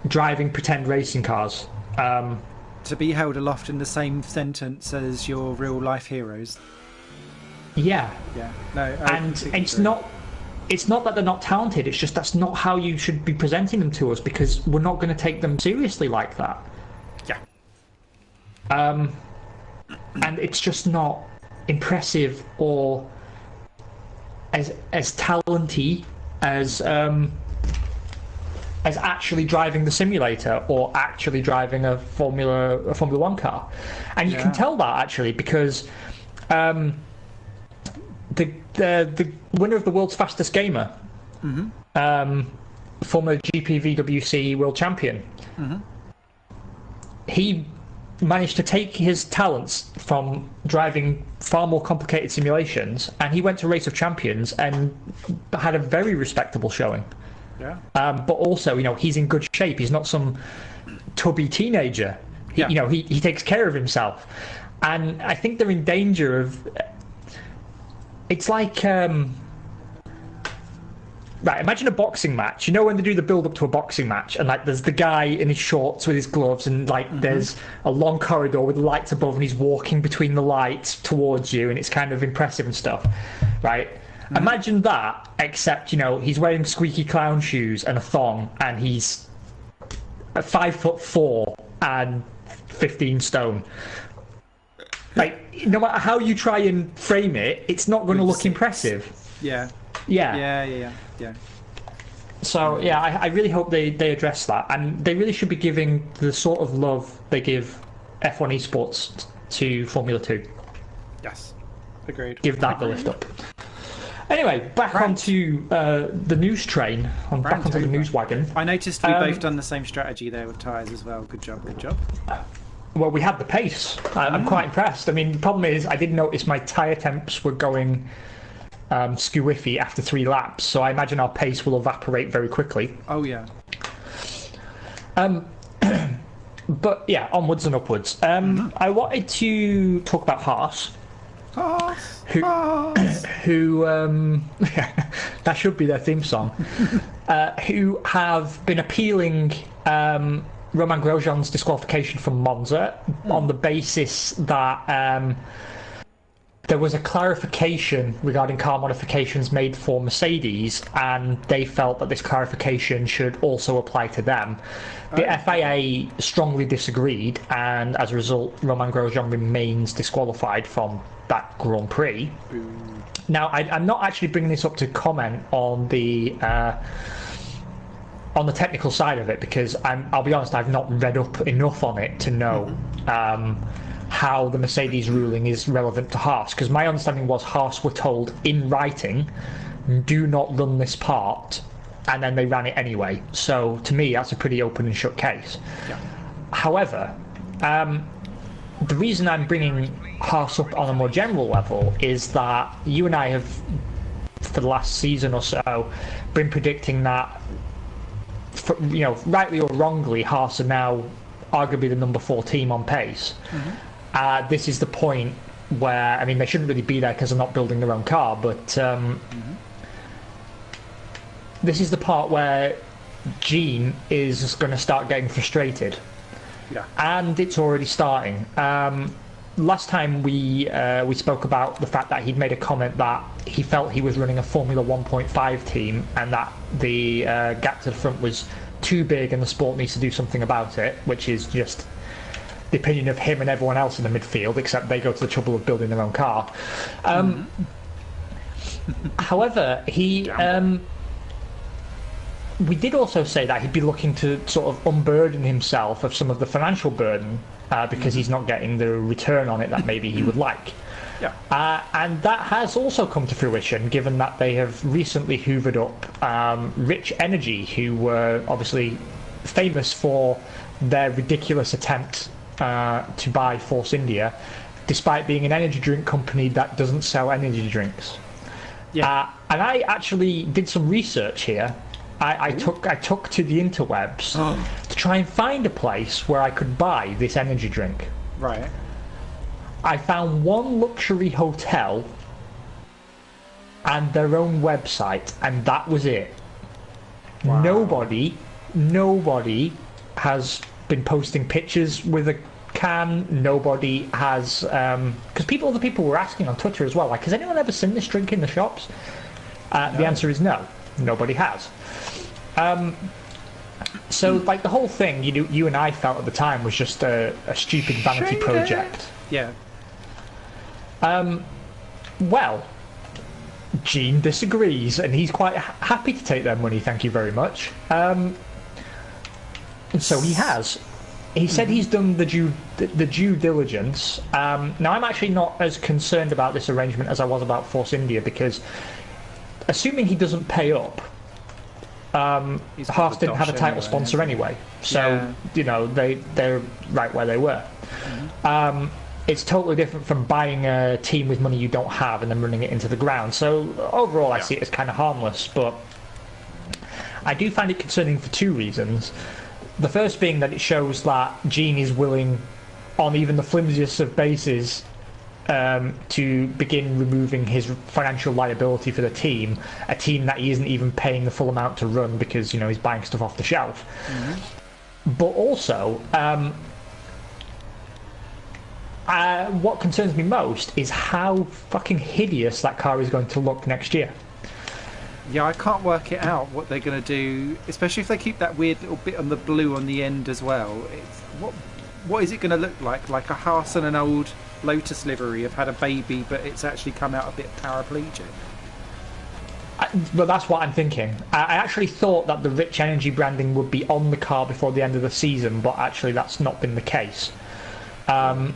driving pretend racing cars. To be held aloft in the same sentence as your real life heroes. Yeah. No, and it's not that they're not talented, it's just that's not how you should be presenting them to us, because we're not going to take them seriously like that. And it's just not impressive or as talenty as actually driving the simulator or actually driving a Formula One car. And you can tell that actually because the winner of the world's fastest gamer, former GP VWC world champion, he managed to take his talents from driving far more complicated simulations, and he went to Race of Champions and had a very respectable showing. But also, he's in good shape. He's not some tubby teenager. He takes care of himself, and I think they're in danger of. It's like. Right, imagine a boxing match. When they do the build-up to a boxing match, and there's the guy in his shorts with his gloves, and there's a long corridor with lights above, and he's walking between the lights towards you, and it's kind of impressive and stuff, right? Imagine that, except he's wearing squeaky clown shoes and a thong, and he's 5'4" and 15 stone. No matter how you try and frame it, it's not going to look impressive. Yeah. So I really hope they address that, and they really should be giving the sort of love they give F1 esports to Formula 2. Yes, agreed. Give that the lift up. Anyway, back onto the news train, back onto the news wagon. I noticed we've both done the same strategy there with tyres as well. Good job. Well, we had the pace. I'm quite impressed. I mean, the problem is I did notice my tyre temps were going skew-whiffy after 3 laps, so I imagine our pace will evaporate very quickly. Oh yeah. But yeah, onwards and upwards. I wanted to talk about Haas. Who that should be their theme song. Who have been appealing Romain Grosjean's disqualification from Monza on the basis that there was a clarification regarding car modifications made for Mercedes, and they felt that this clarification should also apply to them. The FIA strongly disagreed, and as a result, Romain Grosjean remains disqualified from that Grand Prix. Now, I'm not actually bringing this up to comment on the technical side of it, because I'll be honest, I've not read up enough on it to know how the Mercedes ruling is relevant to Haas, because my understanding was Haas were told in writing, do not run this part, and then they ran it anyway. So to me, that's a pretty open and shut case. However, the reason I'm bringing Haas up on a more general level is that you and I have, for the last season or so, been predicting that, rightly or wrongly, Haas are now arguably the number 4 team on pace. This is the point where, I mean, they shouldn't really be there because they're not building their own car, but this is the part where Gene is going to start getting frustrated. And it's already starting. Last time we spoke about the fact that he'd made a comment that he felt he was running a Formula 1.5 team, and that the gap to the front was too big and the sport needs to do something about it, which is just the opinion of him and everyone else in the midfield, except they go to the trouble of building their own car. However, we did also say that he'd be looking to sort of unburden himself of some of the financial burden because he's not getting the return on it that maybe he would like. And that has also come to fruition, given that they have recently hoovered up Rich Energy, who were obviously famous for their ridiculous attempt to buy Force India, despite being an energy drink company that doesn't sell energy drinks. And I actually did some research here. I took to the interwebs to try and find a place where I could buy this energy drink. Right. I found one luxury hotel and their own website, and that was it. Wow. Nobody has been posting pictures with a can. Nobody has, because other people were asking on Twitter as well, like, has anyone ever seen this drink in the shops? No. The answer is no. Nobody has. So, like, the whole thing, you and I felt at the time was just a stupid vanity project. Yeah. Well, Gene disagrees, and he's quite happy to take their money, thank you very much. And so he has. He said he's done the due diligence. Now, I'm actually not as concerned about this arrangement as I was about Force India, because assuming he doesn't pay up, Haas didn't have a title sponsor anyway. So, they're right where they were. It's totally different from buying a team with money you don't have and then running it into the ground. So overall, I see it as kind of harmless, but I do find it concerning for two reasons. The first being that it shows that Gene is willing, on even the flimsiest of bases, to begin removing his financial liability for the team, a team that he isn't even paying the full amount to run because, he's buying stuff off the shelf. But also, what concerns me most is how fucking hideous that car is going to look next year. Yeah, I can't work it out what they're going to do, especially if they keep that weird little bit on the blue on the end as well. What is it going to look like? Like a Haas and an old Lotus livery have had a baby, but it's actually come out a bit paraplegic. But that's what I'm thinking. I actually thought that the Rich Energy branding would be on the car before the end of the season, but actually that's not been the case. But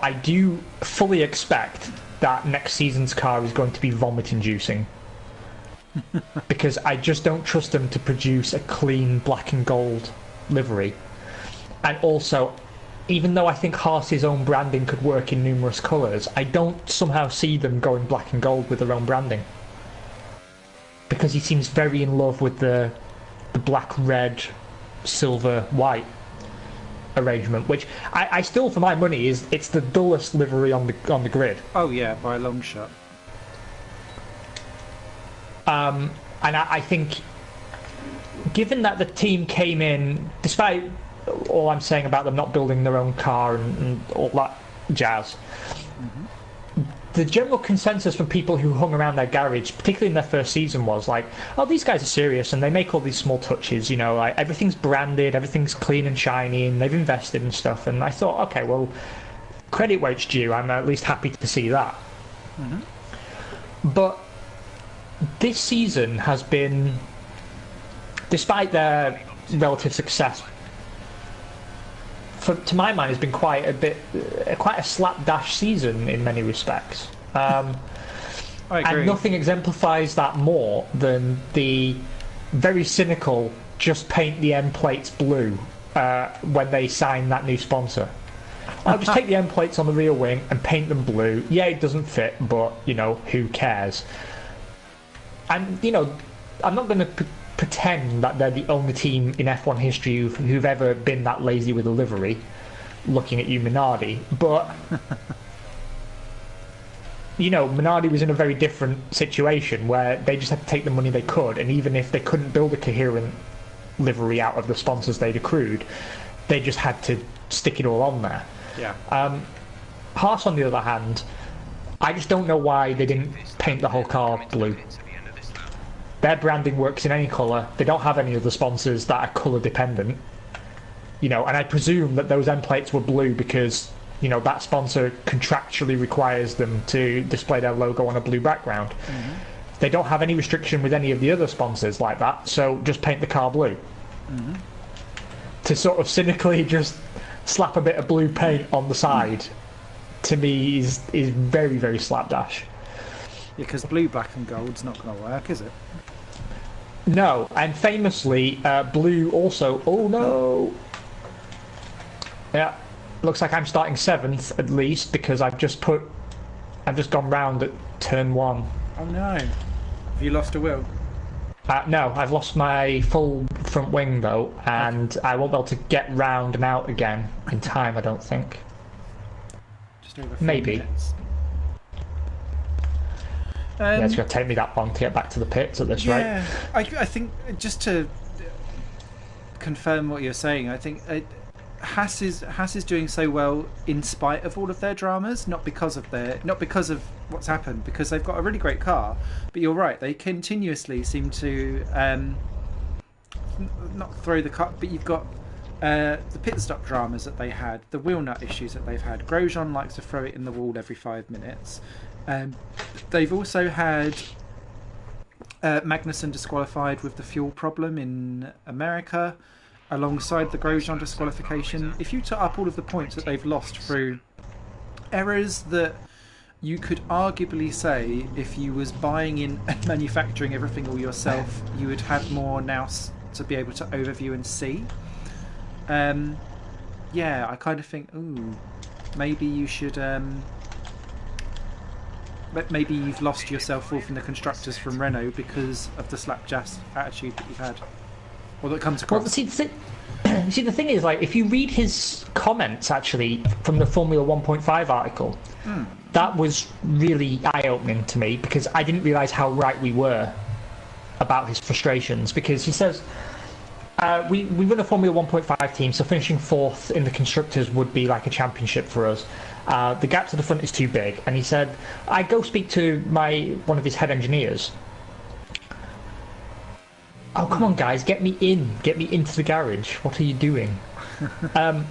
I do fully expect that next season's car is going to be vomit-inducing. Because I just don't trust them to produce a clean black and gold livery. And also, even though I think Haas's own branding could work in numerous colours, I don't somehow see them going black and gold with their own branding. Because he seems very in love with the black, red, silver, white arrangement, which I still, for my money, it's the dullest livery on the grid. Oh yeah, by a long shot. And I think, given that the team came in, despite all I'm saying about them not building their own car and all that jazz, the general consensus from people who hung around their garage, particularly in their first season, was like, oh, these guys are serious and they make all these small touches, like everything's branded, everything's clean and shiny, and they've invested and stuff. And I thought, okay, well, credit where it's due. I'm at least happy to see that. But this season has been, despite their relative success, to my mind, has been quite a slapdash season in many respects. I agree. And nothing exemplifies that more than the very cynical just paint the end plates blue when they sign that new sponsor. I'll just take the end plates on the rear wing and paint them blue. Yeah, it doesn't fit, but who cares? And I'm not going to pretend that they're the only team in F1 history who've ever been that lazy with a livery, looking at you, Minardi. But Minardi was in a very different situation where they just had to take the money they could, and even if they couldn't build a coherent livery out of the sponsors they'd accrued, they just had to stick it all on there. Yeah. Haas, on the other hand, I just don't know why they didn't paint the whole car blue. Their branding works in any colour. They don't have any other sponsors that are colour dependent. And I presume that those end plates were blue because, that sponsor contractually requires them to display their logo on a blue background. They don't have any restriction with any of the other sponsors like that, so just paint the car blue. To sort of cynically just slap a bit of blue paint on the side, to me, is very, very slapdash. Yeah, because blue, black and gold's not going to work, is it? No, and famously, blue also... Oh, no! Yeah, looks like I'm starting 7th, at least, because I've just gone round at turn 1. Oh, no. Have you lost a wheel? No, I've lost my full front wing, though, and I won't be able to get round and out again in time, I don't think. Just over 4 Maybe. minutes. Yeah, it's going to take me that long to get back to the pits at this rate. Yeah, I think, just to confirm what you're saying, I think Haas is doing so well in spite of all of their dramas, not because of what's happened, because they've got a really great car. But you're right, they continuously seem to not throw the car, but you've got the pit stop dramas that they had, the wheel nut issues that they've had. Grosjean likes to throw it in the wall every 5 minutes. They've also had Magnussen disqualified with the fuel problem in America, alongside the Grosjean disqualification. If you tot up all of the points that they've lost through errors that you could arguably say, if you was buying in and manufacturing everything all yourself, you would have more nous to be able to overview and see. Yeah, I kind of think, ooh, maybe you should... But maybe you've lost yourself all from the constructors from Renault because of the slapjazz attitude that you've had, or that comes across. Well, see, the thing is, like, if you read his comments actually from the Formula 1.5 article, that was really eye-opening to me, because I didn't realise how right we were about his frustrations. Because he says, we run a Formula 1.5 team, so finishing 4th in the constructors would be like a championship for us. The gap to the front is too big, and he said, I go speak to one of his head engineers. Oh, come on, guys, get me into the garage. What are you doing? I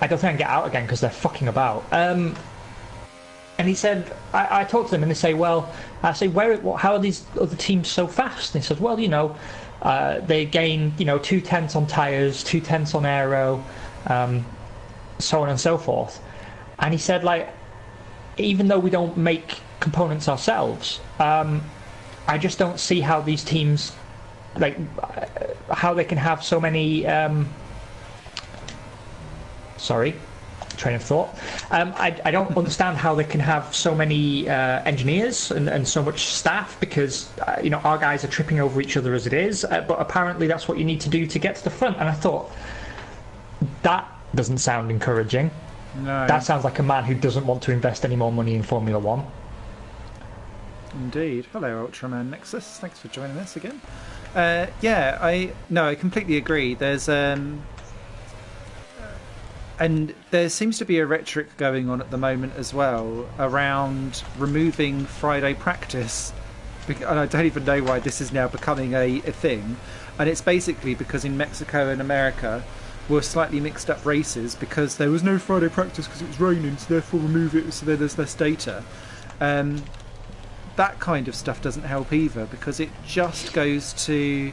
don't think I can get out again because they're fucking about. And he said, I talked to them, and they say, well, I say, how are these other teams so fast? And he says, well, they gain, 2/10 on tyres, 2/10 on aero, so on and so forth. And he said, like, even though we don't make components ourselves, I just don't see how these teams, like, how they can have so many train of thought. I don't understand how they can have so many engineers and so much staff, because our guys are tripping over each other as it is, but apparently that's what you need to do to get to the front. And I thought, that doesn't sound encouraging. No. That sounds like a man who doesn't want to invest any more money in Formula 1. Indeed. Hello, Ultraman Nexus. Thanks for joining us again. I completely agree. There's and there seems to be a rhetoric going on at the moment as well around removing Friday practice, and I don't even know why this is now becoming a thing. And it's basically because in Mexico and America were slightly mixed up races because there was no Friday practice because it was raining, so therefore remove it so there's less data. That kind of stuff doesn't help either, because it just goes to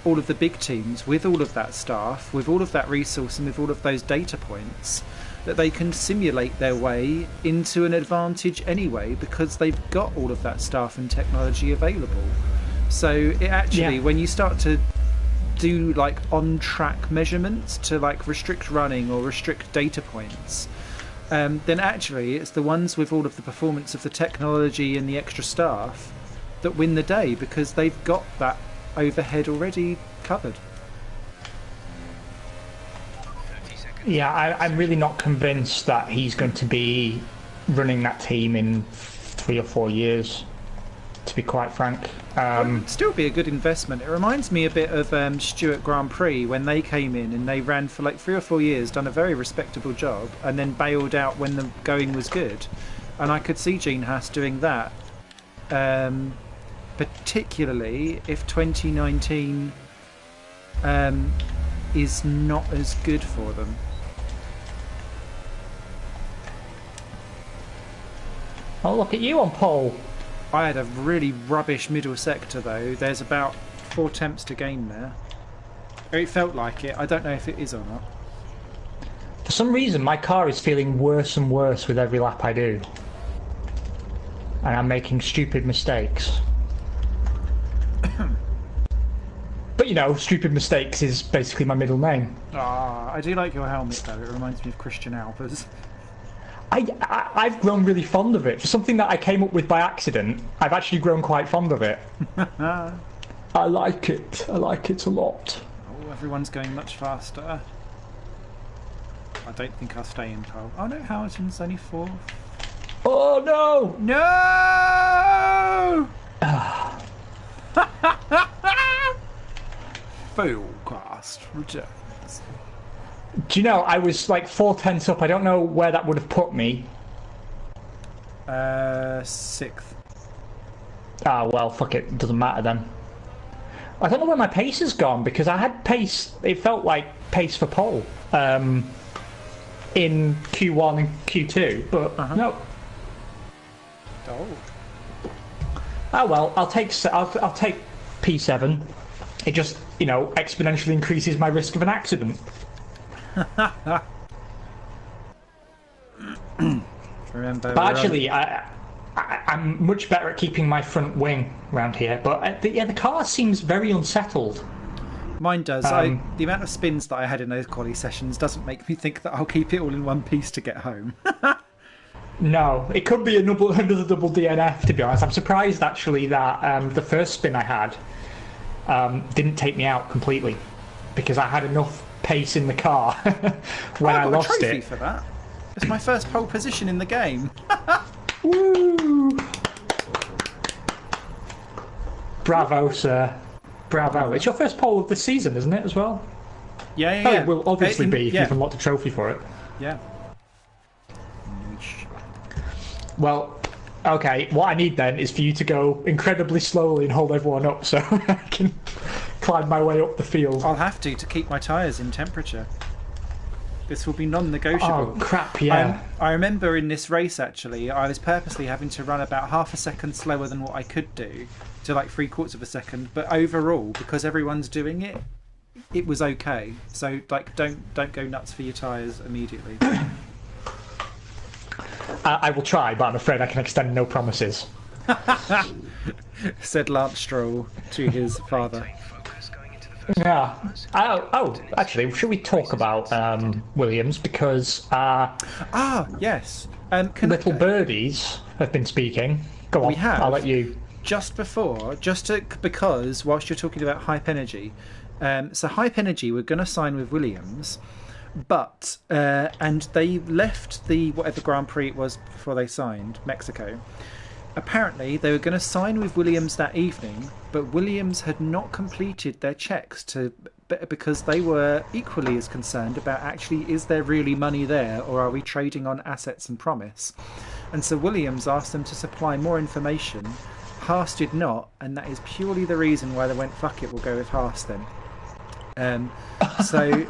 all of the big teams with all of that staff, with all of that resource, and with all of those data points, that they can simulate their way into an advantage anyway, because they've got all of that staff and technology available. So it actually, when you start to do like on-track measurements to like restrict running or restrict data points, then actually it's the ones with all of the performance of the technology and the extra staff that win the day, because they've got that overhead already covered. Yeah, I'm really not convinced that he's going to be running that team in 3 or 4 years, to be quite frank. It would still be a good investment. It reminds me a bit of Stewart Grand Prix when they came in and they ran for like 3 or 4 years, done a very respectable job, and then bailed out when the going was good. And I could see Gene Haas doing that, particularly if 2019 is not as good for them. Oh, look at you on pole. I had a really rubbish middle sector though. There's about 4 attempts to gain there. It felt like it. I don't know if it is or not. For some reason, my car is feeling worse and worse with every lap I do. And I'm making stupid mistakes. But stupid mistakes is basically my middle name. I do like your helmet though. It reminds me of Christian Albers. I've grown really fond of it. For something that I came up with by accident, I've actually grown quite fond of it. I like it. I like it a lot. Oh, everyone's going much faster. I don't think I'll stay in pole. Oh no, Hamilton's only 4th. Oh no! No! Failcast returns. Do you know, I was like 4/10 up. I don't know where that would have put me. 6th. Ah, well, fuck it. Doesn't matter then. I don't know where my pace has gone, because I had pace. It felt like pace for pole in Q1 and Q2, but no. Oh. Oh well, I'll take P7. It just, you know, exponentially increases my risk of an accident. Remember, But actually, I'm much better at keeping my front wing around here. But the car seems very unsettled. mine does. The amount of spins that I had in those quali sessions doesn't make me think that I'll keep it all in one piece to get home. No, it could be another double DNF, to be honest. I'm surprised, actually, that the first spin I had didn't take me out completely, because I had enough pace in the car when I lost got a trophy it. for that. It's my first pole position in the game. Woo! Bravo, sir. Bravo. It's your first pole of the season, isn't it, as well? Yeah. Oh, it will obviously be if yeah. you've unlocked a trophy for it. Yeah. Well, okay, what I need then is for you to go incredibly slowly and hold everyone up so I can climb my way up the field. I'll have to keep my tyres in temperature. This will be non-negotiable. Oh, crap, yeah. I remember in this race, actually, I was purposely having to run about half a second slower than what I could do, to like 3/4 of a second. But overall, because everyone's doing it, it was okay. So, like, don't go nuts for your tyres immediately. I will try, but I'm afraid I can extend no promises. Said Lance Stroll to his father. Yeah. Oh, actually, should we talk about Williams? Because Yes. little birdies have been speaking. Go on, We have. I'll let you. Because whilst you're talking about Hype Energy, so Hype Energy were going to sign with Williams, but and they left the whatever Grand Prix it was before they signed, Mexico. Apparently they were going to sign with Williams that evening, but Williams had not completed their checks because they were equally as concerned about actually, is there really money there, or are we trading on assets and promise? And so Williams asked them to supply more information. Haas did not, and that is purely the reason why they went, fuck it, we'll go with Haas then. So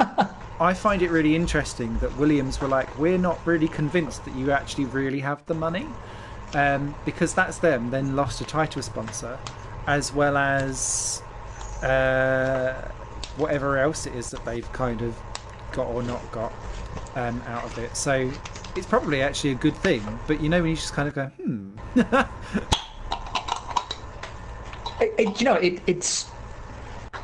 I find it really interesting that Williams were like, we're not really convinced that you actually really have the money, because that's them then lost a title sponsor, as well as whatever else it is that they've kind of got or not got out of it. So it's probably actually a good thing, but you know, when you just kind of go,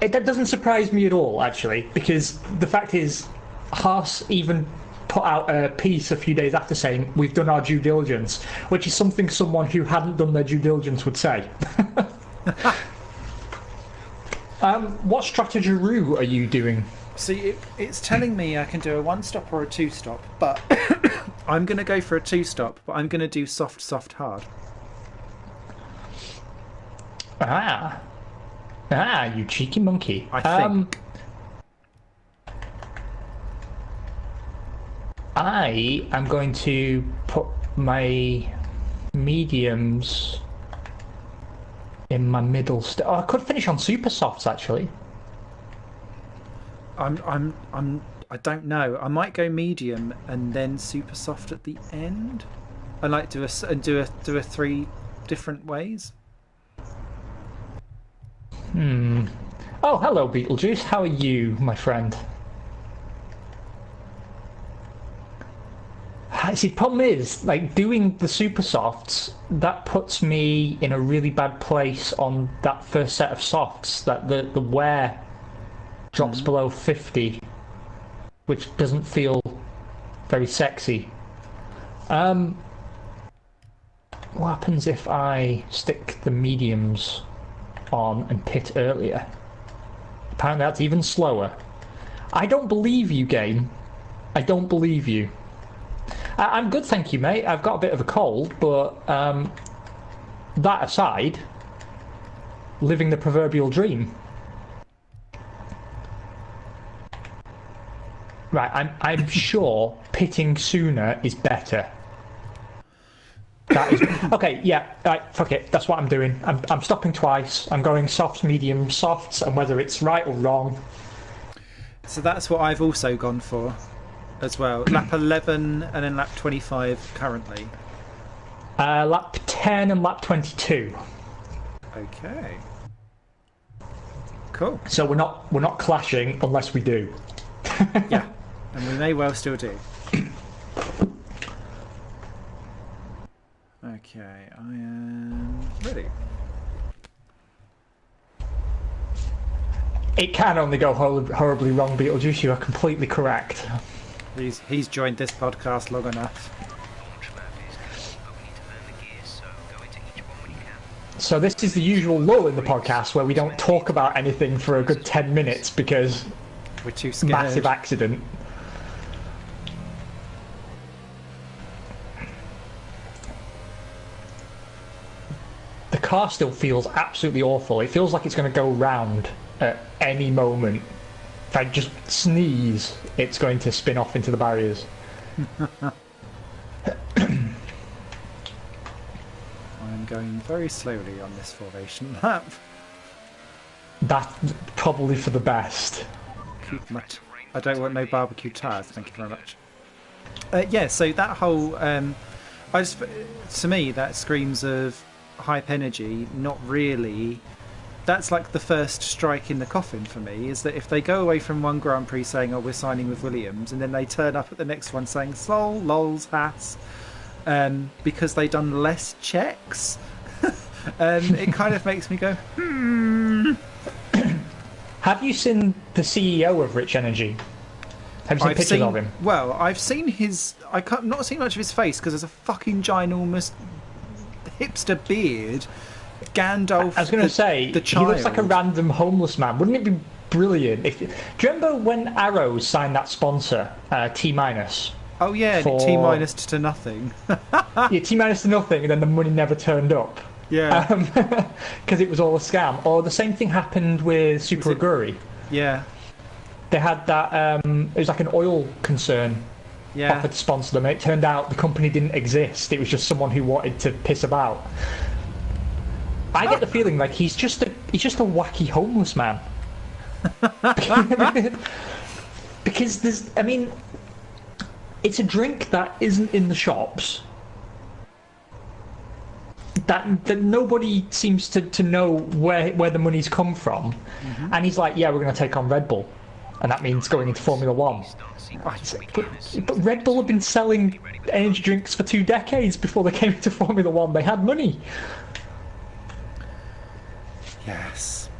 That doesn't surprise me at all, actually, because the fact is, Haas even put out a piece a few days after saying, we've done our due diligence, which is something someone who hadn't done their due diligence would say. What strategy are you doing? See, it's telling me I can do a 1-stop or a 2-stop, but I'm going to go for a 2-stop, but I'm going to do soft, soft, hard. You cheeky monkey. I think. I am going to put my mediums in my middle. I could finish on super softs, actually. I don't know. I might go medium and then super soft at the end. I like do a 3 different ways. Oh, hello, Beetlejuice. How are you, my friend? See, the problem is, like, doing the super softs, that puts me in a really bad place on that first set of softs, that the wear drops below 50, which doesn't feel very sexy. What happens if I stick the mediums on and pit earlier? Apparently that's even slower. I don't believe you, game. I don't believe you. I'm good, thank you, mate. I've got a bit of a cold, but that aside, living the proverbial dream. Right, I'm sure pitting sooner is better. That is okay. Yeah, right. Fuck it. That's what I'm doing. I'm stopping twice. I'm going softs, medium, softs, and whether it's right or wrong. So that's what I've also gone for, as well. Lap 11 and then lap 25 currently. Lap 10 and lap 22. Okay. Cool. So we're not clashing unless we do. Yeah, and we may well still do. Okay, I am ready. It can only go horribly wrong, Beetlejuice. You are completely correct. He's joined this podcast long enough. So this is the usual lull in the podcast where we don't talk about anything for a good 10 minutes because we're too scared. Massive accident. The car still feels absolutely awful. It feels like it's going to go round at any moment. If I just sneeze, it's going to spin off into the barriers. I'm going very slowly on this formation lap. That's probably for the best. I don't want no barbecue tyres, thank you very much. Yeah, so that whole... to me, that screams of hype energy, not really... That's like the first strike in the coffin for me, is that if they go away from one Grand Prix saying, oh, we're signing with Williams, and then they turn up at the next one saying, sol, lols, has, because they've done less checks, it kind of makes me go, Have you seen the CEO of Rich Energy? Have you seen pictures of him? Well, I've seen his... I've not seen much of his face because there's a fucking ginormous hipster beard. Gandalf. I was going to say, he looks like a random homeless man. Wouldn't it be brilliant? Do you remember when Arrows signed that sponsor, T-? Oh yeah, T- to nothing. Yeah, T- to nothing, and then the money never turned up. Yeah. Because it was all a scam. Or the same thing happened with Super Aguri. Yeah. They had that, it was like an oil concern offered to sponsor them. It turned out the company didn't exist. It was just someone who wanted to piss about. I get the feeling like he's just a wacky homeless man. Because it's a drink that isn't in the shops. That nobody seems to know where the money's come from. Mm-hmm. And he's like, yeah, we're going to take on Red Bull. And that means going into Formula One. But Red Bull have been selling energy drinks for 2 decades before they came into Formula One. They had money. Yes.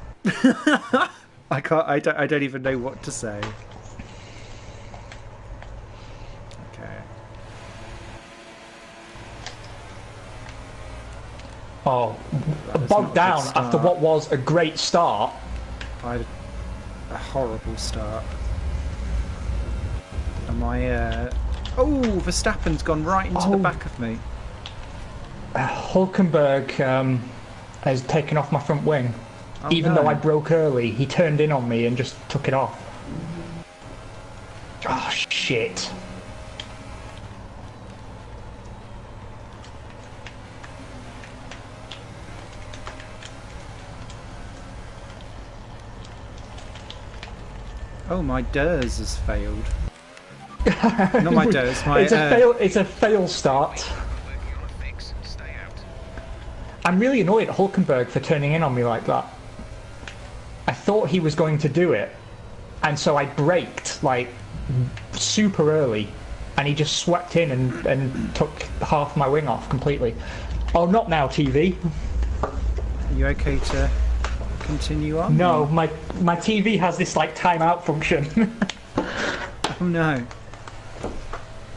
I don't even know what to say. Okay. Oh, bogged down after what was a great start. I had a horrible start. And my Verstappen's gone right into the back of me. Hulkenberg has taken off my front wing. Even though I broke early, he turned in on me and just took it off. Oh, shit. Oh, my DRS has failed. Not my DRS, my... It's a fail start. I'm really annoyed at Hulkenberg for turning in on me like that. I thought he was going to do it, and so I braked like super early, and he just swept in and took half my wing off completely. Oh, not now, TV. Are you okay to continue on? No, my TV has this like timeout function. Oh no.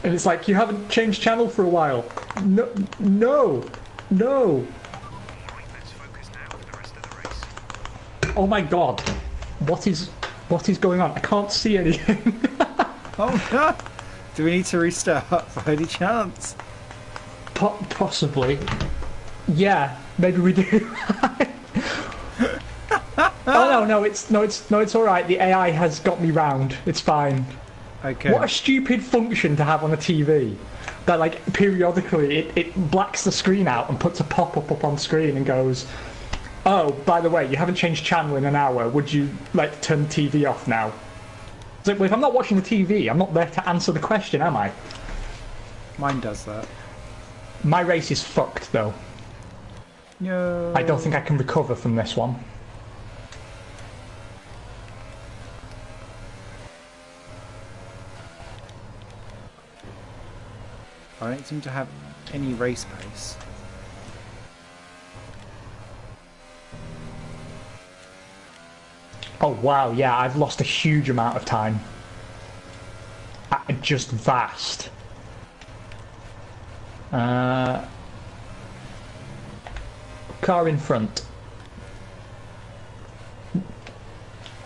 And it's like, you haven't changed channel for a while. No. Oh my god. What is going on? I can't see anything. Oh no. Do we need to restart by any chance? Possibly. Yeah, maybe we do. Oh no, it's all right. The AI has got me round. It's fine. Okay. What a stupid function to have on a TV. That like periodically it blacks the screen out and puts a pop-up up on screen and goes, "Oh, by the way, you haven't changed channel in an hour. Would you like to turn the TV off now?" So if I'm not watching the TV, I'm not there to answer the question, am I? Mine does that. My race is fucked though. No. I don't think I can recover from this one. I don't seem to have any race pace. Oh wow, yeah, I've lost a huge amount of time. Just vast. Car in front.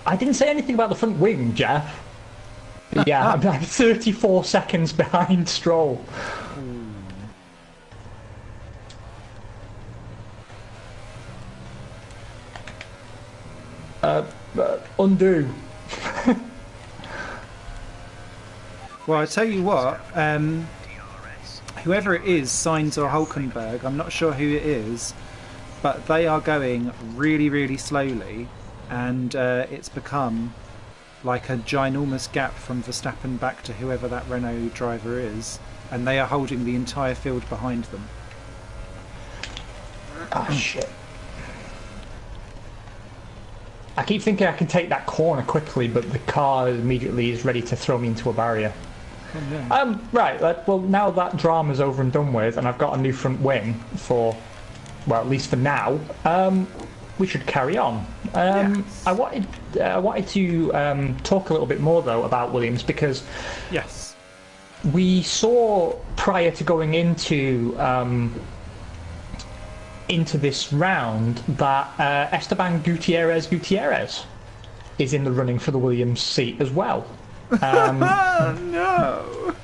I didn't say anything about the front wing, Jeff. Yeah, I'm 34 seconds behind Stroll. Undo. Well, I tell you what, whoever it is, Sainz or Hulkenberg, I'm not sure who it is, but they are going really, really slowly, and it's become like a ginormous gap from Verstappen back to whoever that Renault driver is, and they are holding the entire field behind them. Oh shit. I keep thinking I can take that corner quickly, but the car immediately is ready to throw me into a barrier. Oh, no. Right, well now that drama's over and done with, and I've got a new front wing for, well, at least for now, we should carry on. Yes. I wanted to talk a little bit more though about Williams, because Yes. we saw prior to going into this round that Esteban Gutierrez is in the running for the Williams seat as well. No.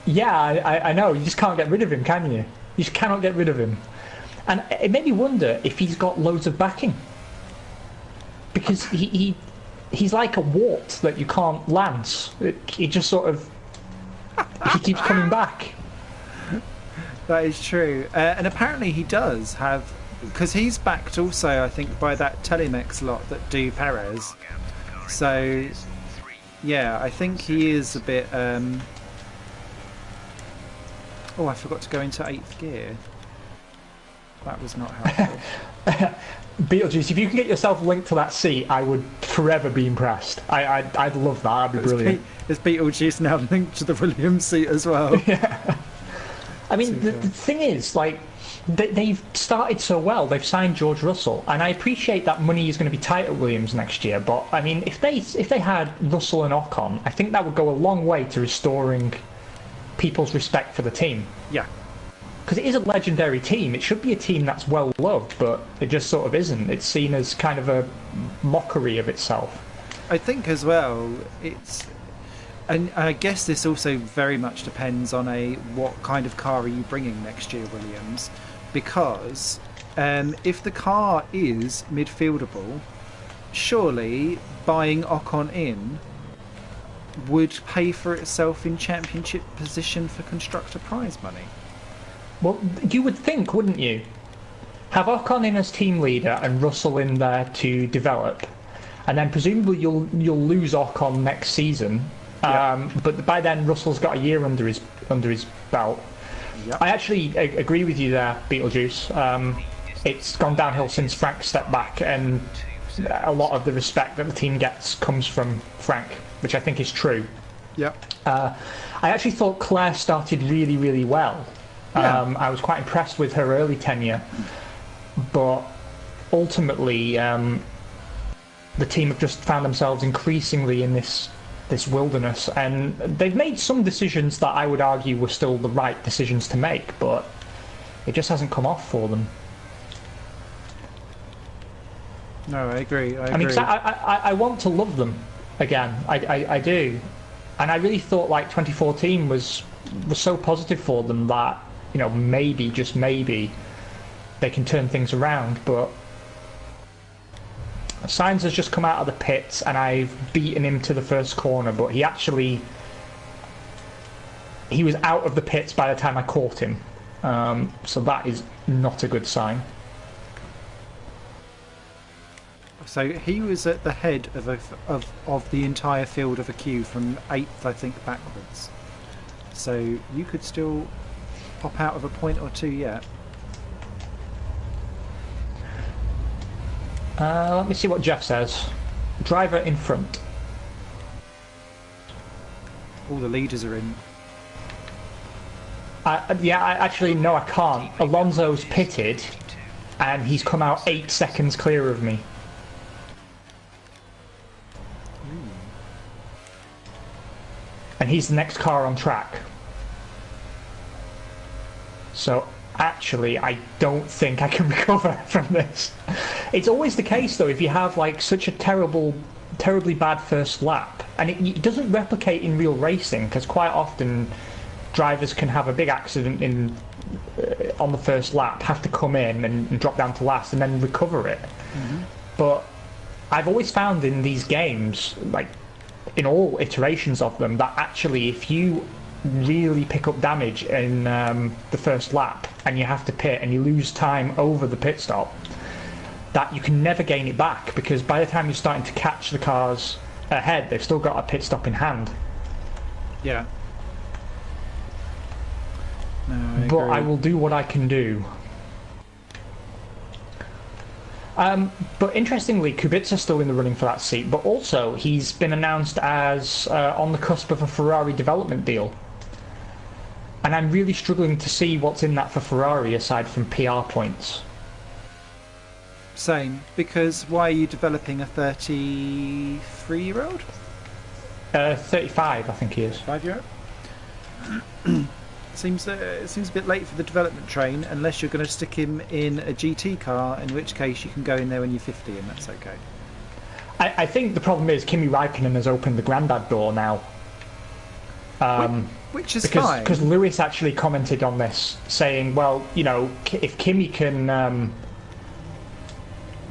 Yeah, I know. You just can't get rid of him, can you? You just cannot get rid of him. And it made me wonder if he's got loads of backing. Because he's like a wart that you can't lance. He just sort of... he keeps coming back. That is true. And apparently he does have... Because he's backed also, I think, by that Telemex lot that do Perez. So... yeah, I think he is a bit... Oh, I forgot to go into 8th gear. That was not helpful. Beetlejuice, if you can get yourself linked to that seat, I would forever be impressed. I'd love that. That'd be brilliant. Is Beetlejuice now linked to the Williams seat as well? Yeah. I mean, the thing is, like, they've started so well. They've signed George Russell, and I appreciate that money is going to be tight at Williams next year. But I mean, if they had Russell and Ocon, I think that would go a long way to restoring people's respect for the team. Yeah. Because it is a legendary team. It should be a team that's well loved, but it just sort of isn't. It's seen as kind of a mockery of itself. I think as well, it's... and I guess this also very much depends on what kind of car are you bringing next year, Williams? Because if the car is midfieldable, surely buying Ocon in would pay for itself in championship position for constructor prize money. Well, you would think, wouldn't you? Have Ocon in as team leader and Russell in there to develop, and then presumably you'll lose Ocon next season. Yep. But by then Russell's got a year under his belt. Yep. I actually agree with you there, Beetlejuice. It's gone downhill since Frank stepped back, and a lot of the respect that the team gets comes from Frank, which I think is true. Yep. I actually thought Claire started really, really well. Yeah. I was quite impressed with her early tenure, but ultimately the team have just found themselves increasingly in this wilderness, and they've made some decisions that I would argue were still the right decisions to make, but it just hasn't come off for them. No, I agree. I mean, 'cause I want to love them again. I do. And I really thought like 2014 was so positive for them that, you know, maybe, just maybe, they can turn things around. But Sainz has just come out of the pits and I've beaten him to the first corner, but he was out of the pits by the time I caught him. So that is not a good sign. So he was at the head of the entire field of a queue from 8th, I think, backwards. So you could still pop out of a point or two yet. Let me see what Jeff says. Driver in front. All the leaders are in. Actually, no, I can't. Alonso's pitted, and he's come out 8 seconds clear of me. And he's the next car on track. So actually, I don't think I can recover from this. It's always the case, though, if you have like such a terribly bad first lap, and it doesn't replicate in real racing, because quite often drivers can have a big accident on the first lap, have to come in and drop down to last, and then recover it. But I've always found in these games, like in all iterations of them, that actually if you really pick up damage in the first lap and you have to pit and you lose time over the pit stop, that you can never gain it back, because by the time you're starting to catch the cars ahead, they've still got a pit stop in hand. Yeah. No, but I will do what I can do. But interestingly, Kubica's still in the running for that seat, but also he's been announced as on the cusp of a Ferrari development deal. And I'm really struggling to see what's in that for Ferrari aside from PR points. Same, because why are you developing a 33-year-old? 35, I think he is. 5-year-old? Seems a bit late for the development train, unless you're going to stick him in a GT car, in which case you can go in there when you're 50 and that's okay. I think the problem is Kimi Raikkonen has opened the granddad door now. Which is fine. Because Lewis actually commented on this, saying, well, you know, if Kimi can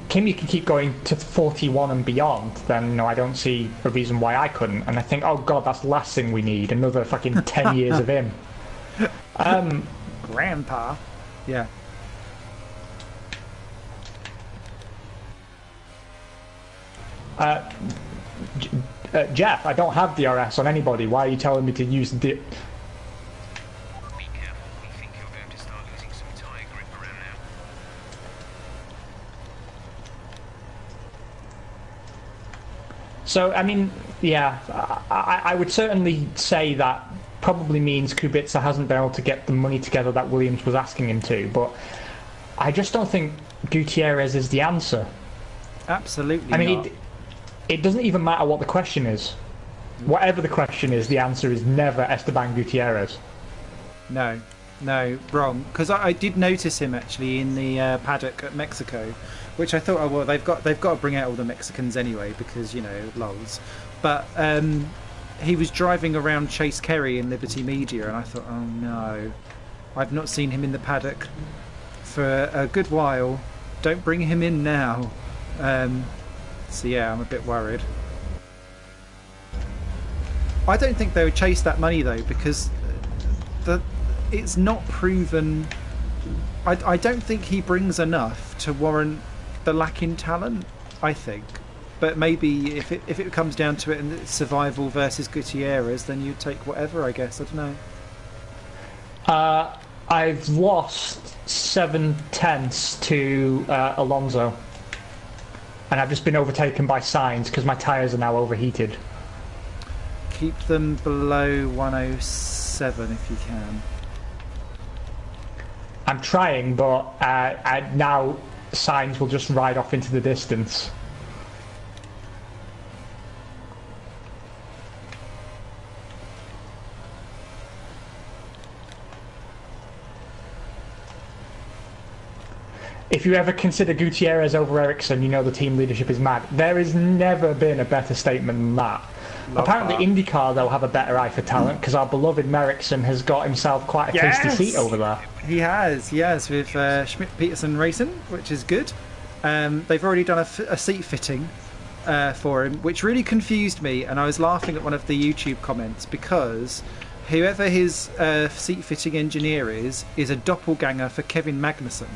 keep going to 41 and beyond, then, you know, I don't see a reason why I couldn't. And I think, oh god, that's the last thing we need, another fucking 10 years of him. Grandpa. Yeah. Jeff, I don't have DRS on anybody. Why are you telling me to use the... Be careful. We think you're going to start losing some tyre grip around now. So, I mean, yeah, I would certainly say that probably means Kubica hasn't been able to get the money together that Williams was asking him to, but I just don't think Gutierrez is the answer. Absolutely I mean, not. It doesn't even matter what the question is. Whatever the question is, the answer is never Esteban Gutierrez. No, wrong. Because I did notice him actually in the paddock at Mexico, which I thought, oh well, they've got to bring out all the Mexicans anyway, because, you know, lols. But he was driving around Chase Carey in Liberty Media, and I thought, oh no, I've not seen him in the paddock for a good while. Don't bring him in now. So yeah, I'm a bit worried. I don't think they would chase that money though, because it's not proven. I don't think he brings enough to warrant the lack in talent, I think. But maybe if it comes down to it and it's survival versus Gutierrez, then you take whatever, I guess. I don't know. I've lost 7/10 to Alonso. And I've just been overtaken by Sainz because my tyres are now overheated. Keep them below 107 if you can. I'm trying, but now Sainz will just ride off into the distance. If you ever consider Gutierrez over Ericsson, you know the team leadership is mad. There has never been a better statement than that. Love Apparently, that. IndyCar, though, have a better eye for talent because our beloved Merrickson has got himself quite a tasty seat over there. He has, with Schmidt Peterson Racing, which is good. They've already done a seat fitting for him, which really confused me, and I was laughing at one of the YouTube comments because whoever his seat fitting engineer is a doppelganger for Kevin Magnussen.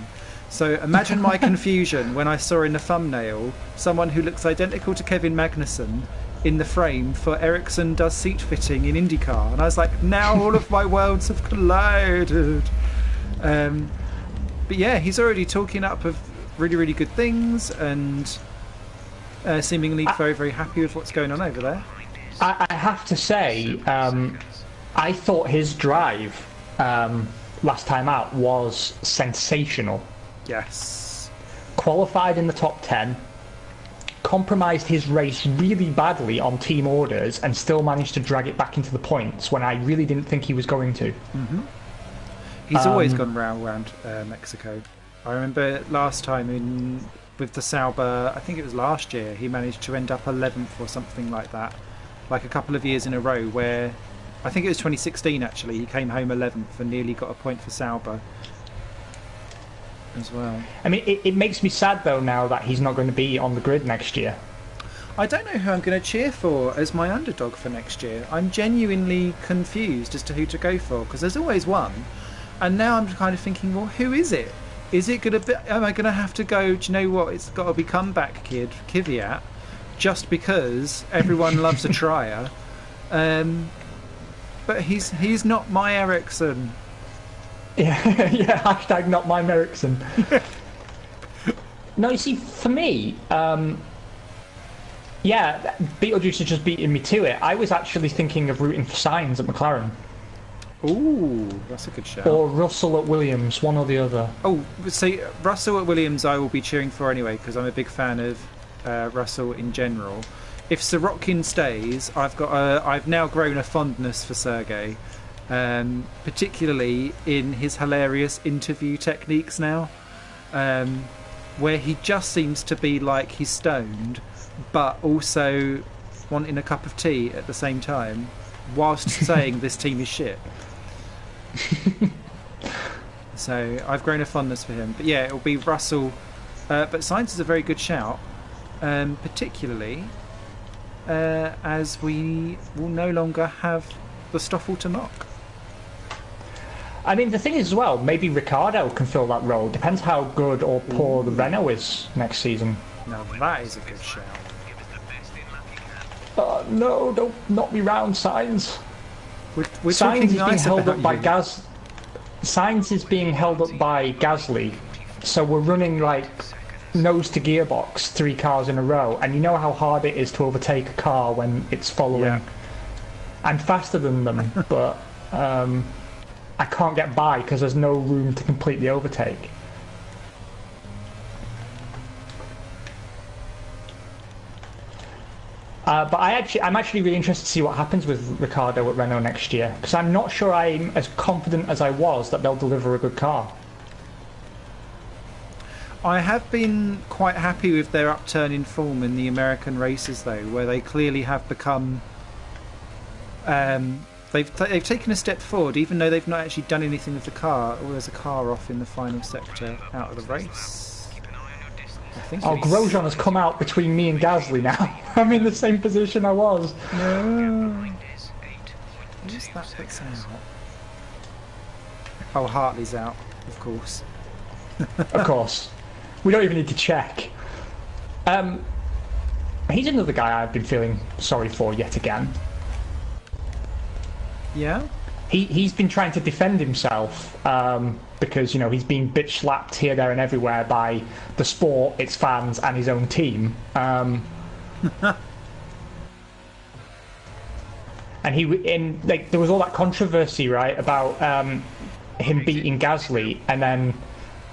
So imagine my confusion when I saw in the thumbnail someone who looks identical to Kevin Magnussen in the frame for Ericsson does seat fitting in IndyCar, and I was like, now all of my worlds have collided. But yeah, he's already talking up of really, really good things, and seemingly very, very happy with what's going on over there. I have to say, I thought his drive last time out was sensational. Yes. Qualified in the top 10, compromised his race really badly on team orders, and still managed to drag it back into the points when I really didn't think he was going to. Mm-hmm. He's always gone round Mexico. I remember last time with the Sauber, I think it was last year, he managed to end up 11th or something like that, like a couple of years in a row, where I think it was 2016 actually, he came home 11th and nearly got a point for Sauber as well. I mean, it makes me sad though now that he's not going to be on the grid next year. I don't know who I'm going to cheer for as my underdog for next year. I'm genuinely confused as to who to go for, because there's always one, and now I'm kind of thinking, well, who is it? Is it going to be, am I going to have to go, do you know what, it's got to be comeback kid, Kvyat, just because everyone loves a trier. But he's not my Ericsson. Yeah, yeah. Hashtag not my Merrickson. No, you see, for me, yeah, Beetlejuice is just beating me to it. I was actually thinking of rooting for Sainz at McLaren. Ooh, that's a good shout. Or Russell at Williams, one or the other. Oh, see, Russell at Williams I will be cheering for anyway, because I'm a big fan of Russell in general. If Sorokin stays, I've now grown a fondness for Sergey. Particularly in his hilarious interview techniques now, where he just seems to be like he's stoned but also wanting a cup of tea at the same time whilst saying this team is shit. So I've grown a fondness for him, but yeah, it'll be Russell, but Sainz is a very good shout, particularly as we will no longer have the Stoffel to knock. I mean, the thing is as well, maybe Ricciardo can fill that role. Depends how good or poor the Renault is next season. Now that is a good shout. No, don't knock me round, Sainz. We're Sainz talking is being nice held about up by you. Sainz is being held up by Gasly, so we're running like nose to gearbox 3 cars in a row, and you know how hard it is to overtake a car when it's following. Yeah. I'm faster than them, but I can't get by because there's no room to complete the overtake. But I'm actually really interested to see what happens with Ricciardo at Renault next year, because I'm not sure I'm as confident as I was that they'll deliver a good car. I have been quite happy with their upturn in form in the American races, though, where they clearly have become. They've taken a step forward, even though they've not actually done anything with the car. Oh, there's a car off in the final sector out of the race. I think Oh, Grosjean has come out between me and Gasly now. I'm in the same position I was. No. Who's that that's out? Oh, Hartley's out, of course. Of course. We don't even need to check. He's another guy I've been feeling sorry for yet again. Yeah? He's been trying to defend himself because, you know, he's been bitch slapped here, there and everywhere by the sport, its fans and his own team. And there was all that controversy, right, about him beating Gasly, and then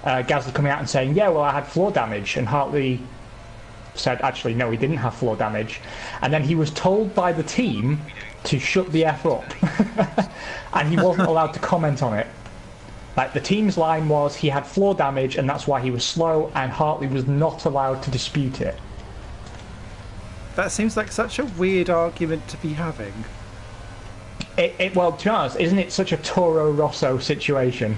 Gasly coming out and saying, yeah, well, I had floor damage, and Hartley said, actually, no, he didn't have floor damage. And then he was told by the team to shut the F up. And he wasn't allowed to comment on it. Like, the team's line was he had floor damage and that's why he was slow, and Hartley was not allowed to dispute it. That seems like such a weird argument to be having. Well, to be honest, isn't it such a Toro Rosso situation?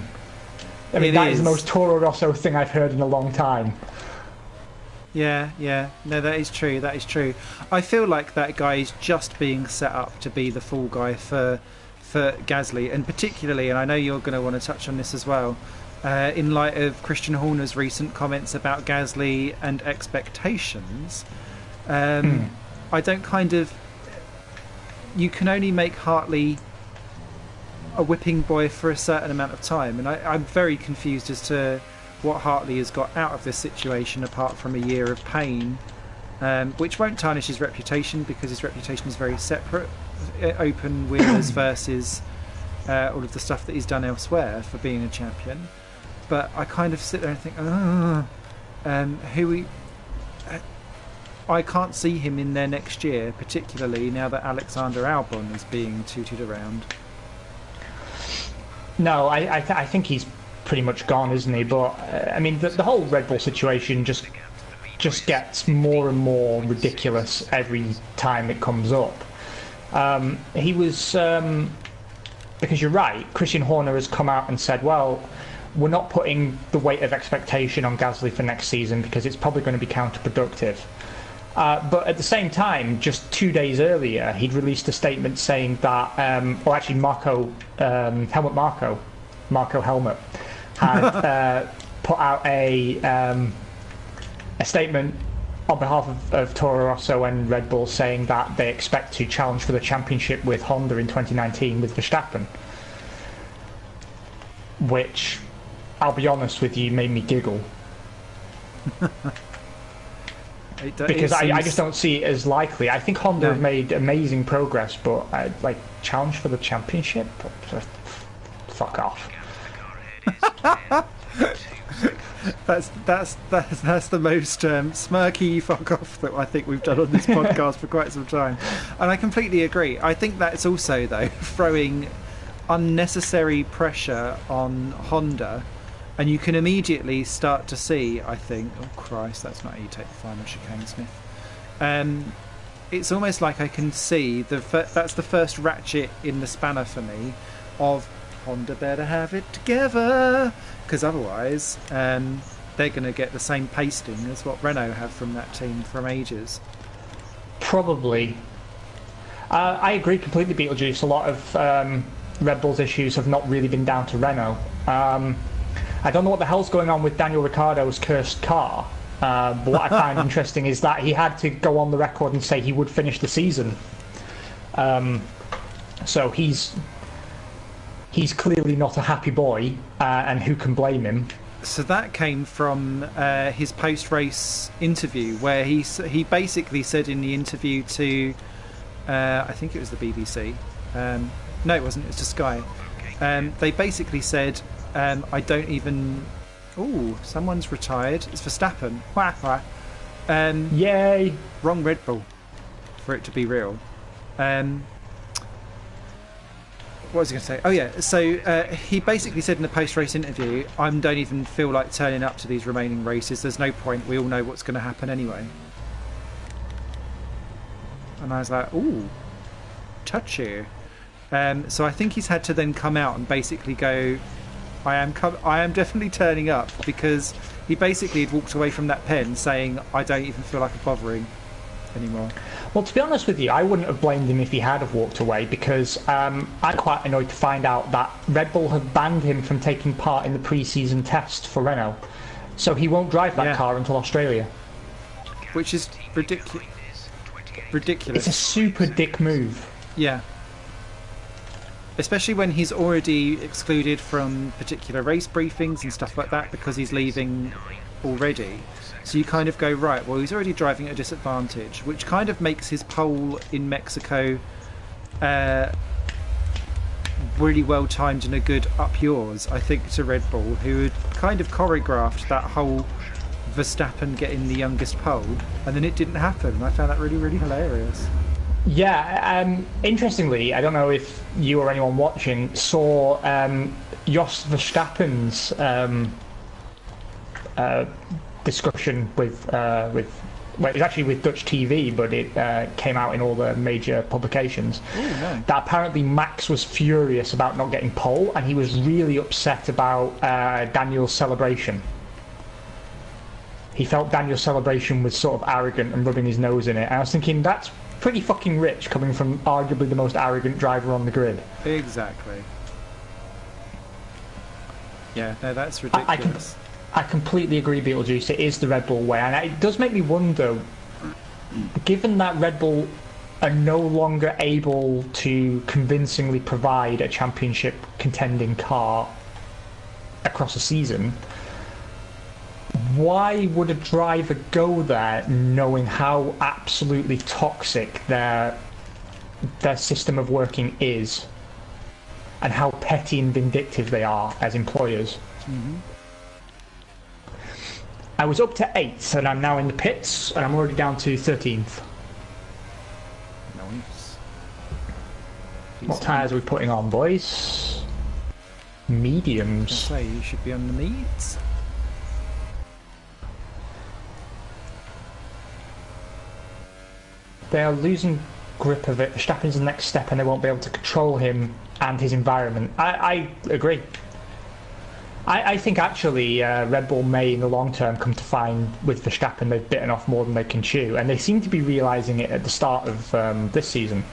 I mean, that is the most Toro Rosso thing I've heard in a long time. Yeah. No, that is true. I feel like that guy is just being set up to be the fall guy for Gasly, and particularly, and I know you're going to want to touch on this as well, in light of Christian Horner's recent comments about Gasly and expectations. I don't you can only make Hartley a whipping boy for a certain amount of time, and I'm very confused as to what Hartley has got out of this situation apart from a year of pain, which won't tarnish his reputation because his reputation is very separate. Open wheelers versus all of the stuff that he's done elsewhere for being a champion. But I kind of sit there and think, I can't see him in there next year, particularly now that Alexander Albon is being tooted around. No, I think he's pretty much gone, isn't he? But I mean, the whole Red Bull situation just gets more and more ridiculous every time it comes up. He was because you're right. Christian Horner has come out and said, well, we're not putting the weight of expectation on Gasly for next season because it's probably going to be counterproductive. But at the same time, just 2 days earlier, he'd released a statement saying that, Marco Helmut had put out a statement on behalf of Toro Rosso and Red Bull saying that they expect to challenge for the championship with Honda in 2019 with Verstappen, which, I'll be honest with you, made me giggle. Because I just don't see it as likely. I think Honda have made amazing progress, but challenge for the championship? Fuck off. That's the most smirky fuck off that I think we've done on this podcast for quite some time, and I completely agree. I think that's also, though, throwing unnecessary pressure on Honda, and you can immediately start to see, I think, oh Christ, that's not how you take the final chicane, Smith. It's almost like I can see that's the first ratchet in the spanner for me of Honda better have it together, because otherwise they're going to get the same pasting as what Renault have from that team from ages. Probably. I agree completely, Beetlejuice. A lot of Red Bull's issues have not really been down to Renault. I don't know what the hell's going on with Daniel Ricciardo's cursed car, but what I find interesting is that he had to go on the record and say he would finish the season. So he's clearly not a happy boy, and who can blame him? So that came from his post-race interview, where he basically said in the interview to, I think it was the BBC. No, it wasn't. It was to Sky. They basically said, I don't even... Ooh, someone's retired. It's Verstappen. Yay! Wrong Red Bull, for it to be real. What was I going to say? Oh yeah, so he basically said in the post-race interview, I don't even feel like turning up to these remaining races. There's no point. We all know what's going to happen anyway. And I was like, ooh, touchy. So I think he's had to then come out and basically go, I am definitely turning up, because he basically had walked away from that pen saying, I don't even feel like bothering anymore. Well, to be honest with you, I wouldn't have blamed him if he had have walked away, because I'm quite annoyed to find out that Red Bull have banned him from taking part in the pre-season test for Renault, so he won't drive that car until Australia. Which is ridiculous. It's a super dick move. Yeah. Especially when he's already excluded from particular race briefings and stuff like that because he's leaving already. So you kind of go, right, well, he's already driving at a disadvantage, which kind of makes his pole in Mexico really well timed and a good up yours, I think, to Red Bull, who had kind of choreographed that whole Verstappen getting the youngest pole, and then it didn't happen. I found that really, really hilarious. Yeah, interestingly, I don't know if you or anyone watching saw Jos Verstappen's discussion with Well, it was actually with Dutch TV, but it came out in all the major publications. Oh, no. That apparently Max was furious about not getting pole, and he was really upset about Daniel's celebration. He felt Daniel's celebration was sort of arrogant and rubbing his nose in it. And I was thinking, that's pretty fucking rich, coming from arguably the most arrogant driver on the grid. Exactly. Yeah, no, that's ridiculous. I completely agree, Beetlejuice. It is the Red Bull way, and it does make me wonder, given that Red Bull are no longer able to convincingly provide a championship contending car across a season, why would a driver go there knowing how absolutely toxic their system of working is, and how petty and vindictive they are as employers? Mm-hmm. I was up to 8th, and I'm now in the pits, and I'm already down to 13th. Nice. What tyres are we putting on, boys? Mediums. I say you should be on the mediums. They are losing grip of it. Verstappen's the next step, and they won't be able to control him and his environment. I agree. I think actually Red Bull may in the long term come to find with Verstappen they've bitten off more than they can chew, and they seem to be realising it at the start of this season.